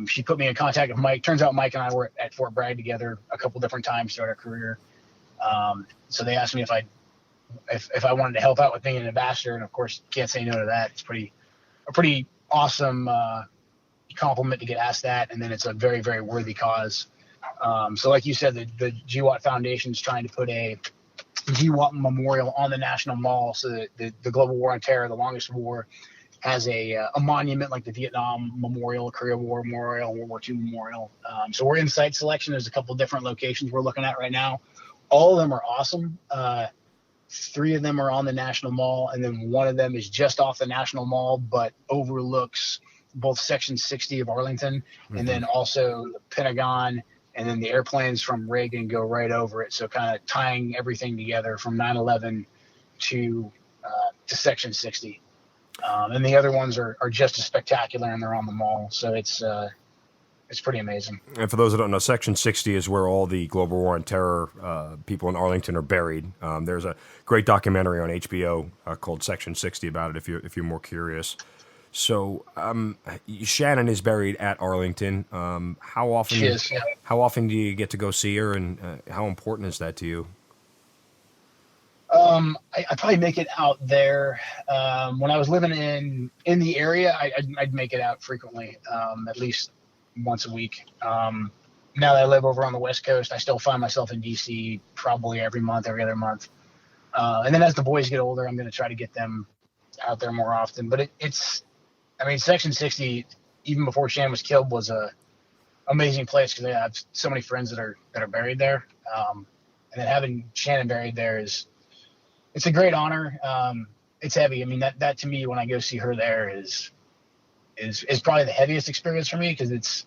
She put me in contact with Mike. Turns out Mike and I were at Fort Bragg together a couple different times throughout our career. So they asked me if I wanted to help out with being an ambassador, and of course can't say no to that. It's a pretty awesome compliment to get asked that, and then it's a very, very worthy cause. So like you said, the GWOT Foundation is trying to put a GWOT memorial on the National Mall, so that the global war on terror, the longest war, has a monument like the Vietnam Memorial, Korea War Memorial, World War II Memorial. So we're in site selection. There's a couple different locations we're looking at right now. All of them are awesome. 3 of them are on the National Mall, and then 1 of them is just off the National Mall, but overlooks both Section 60 of Arlington, and then also the Pentagon, and then the airplanes from Reagan go right over it. So kind of tying everything together from 9/11 to Section 60. And the other ones are just as spectacular, and they're on the mall. So it's pretty amazing. And for those that don't know, Section 60 is where all the global war on terror people in Arlington are buried. There's a great documentary on HBO called Section 60 about it if you're more curious. So Shannon is buried at Arlington. How often? She is, yeah. How often do you get to go see her, and how important is that to you? I probably make it out there. When I was living in the area, I'd make it out frequently, at least once a week. Now that I live over on the West Coast, I still find myself in DC probably every other month. And then as the boys get older, I'm going to try to get them out there more often. But Section 60, even before Shannon was killed, was a amazing place because I have so many friends that are buried there. And then having Shannon buried there it's a great honor. It's heavy. I mean, that to me, when I go see her there is probably the heaviest experience for me, because it's,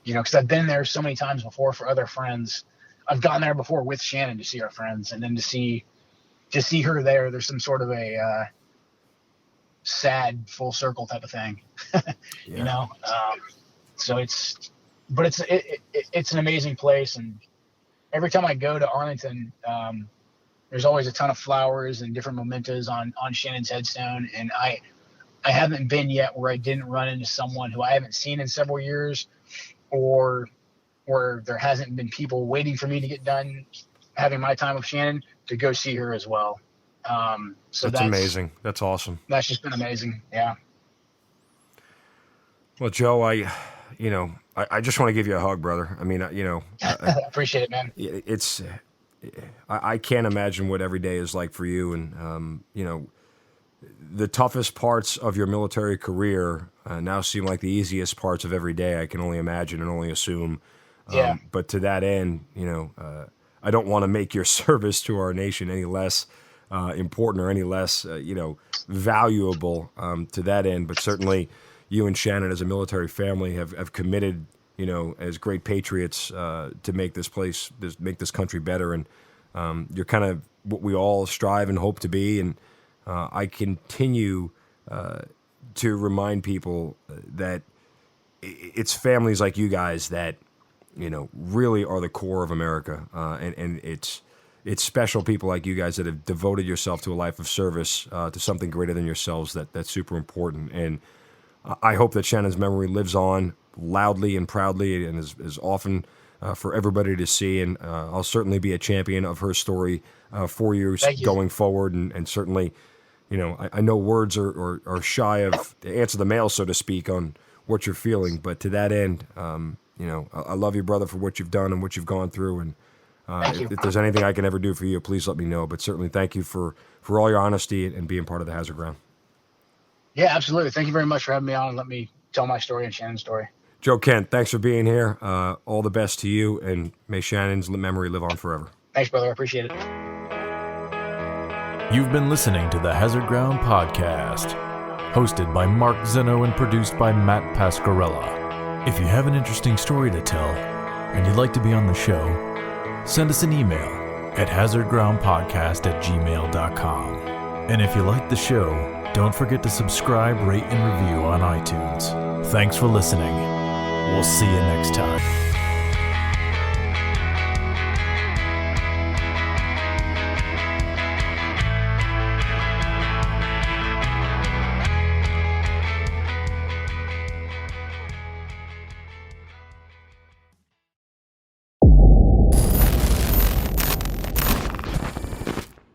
because I've been there so many times before for other friends. I've gone there before with Shannon to see our friends, and then to see her there, there's some sort of a sad full circle type of thing, so it's an amazing place. And every time I go to Arlington, there's always a ton of flowers and different mementos on Shannon's headstone. And I haven't been yet where I didn't run into someone who I haven't seen in several years, or where there hasn't been people waiting for me to get done having my time with Shannon to go see her as well. So that's amazing. That's awesome. That's just been amazing. Yeah. Well, Joe, I just want to give you a hug, brother. I mean, I appreciate it, man. I can't imagine what every day is like for you. And, the toughest parts of your military career now seem like the easiest parts of every day. I can only imagine and only assume. Yeah. But to that end, I don't want to make your service to our nation any less important or any less, valuable to that end. But certainly you and Shannon as a military family have committed, as great patriots to make make this country better. And you're kind of what we all strive and hope to be. And I continue to remind people that it's families like you guys that, really are the core of America. And it's special people like you guys that have devoted yourself to a life of service to something greater than yourselves. That's super important. And I hope that Shannon's memory lives on loudly and proudly and is often for everybody to see. And I'll certainly be a champion of her story for years going forward. And certainly, I know words are shy of answer the mail, so to speak, on what you're feeling. But to that end, I love you, brother, for what you've done and what you've gone through. And if there's anything I can ever do for you, please let me know. But certainly thank you for all your honesty and being part of the Hazard Ground. Yeah, absolutely. Thank you very much for having me on and let me tell my story and Shannon's story. Joe Kent, thanks for being here. All the best to you, and may Shannon's memory live on forever. Thanks, brother. I appreciate it. You've been listening to the Hazard Ground Podcast, hosted by Mark Zeno and produced by Matt Pasquarella. If you have an interesting story to tell and you'd like to be on the show, send us an email at hazardgroundpodcast@gmail.com. And if you like the show, don't forget to subscribe, rate, and review on iTunes. Thanks for listening. We'll see you next time.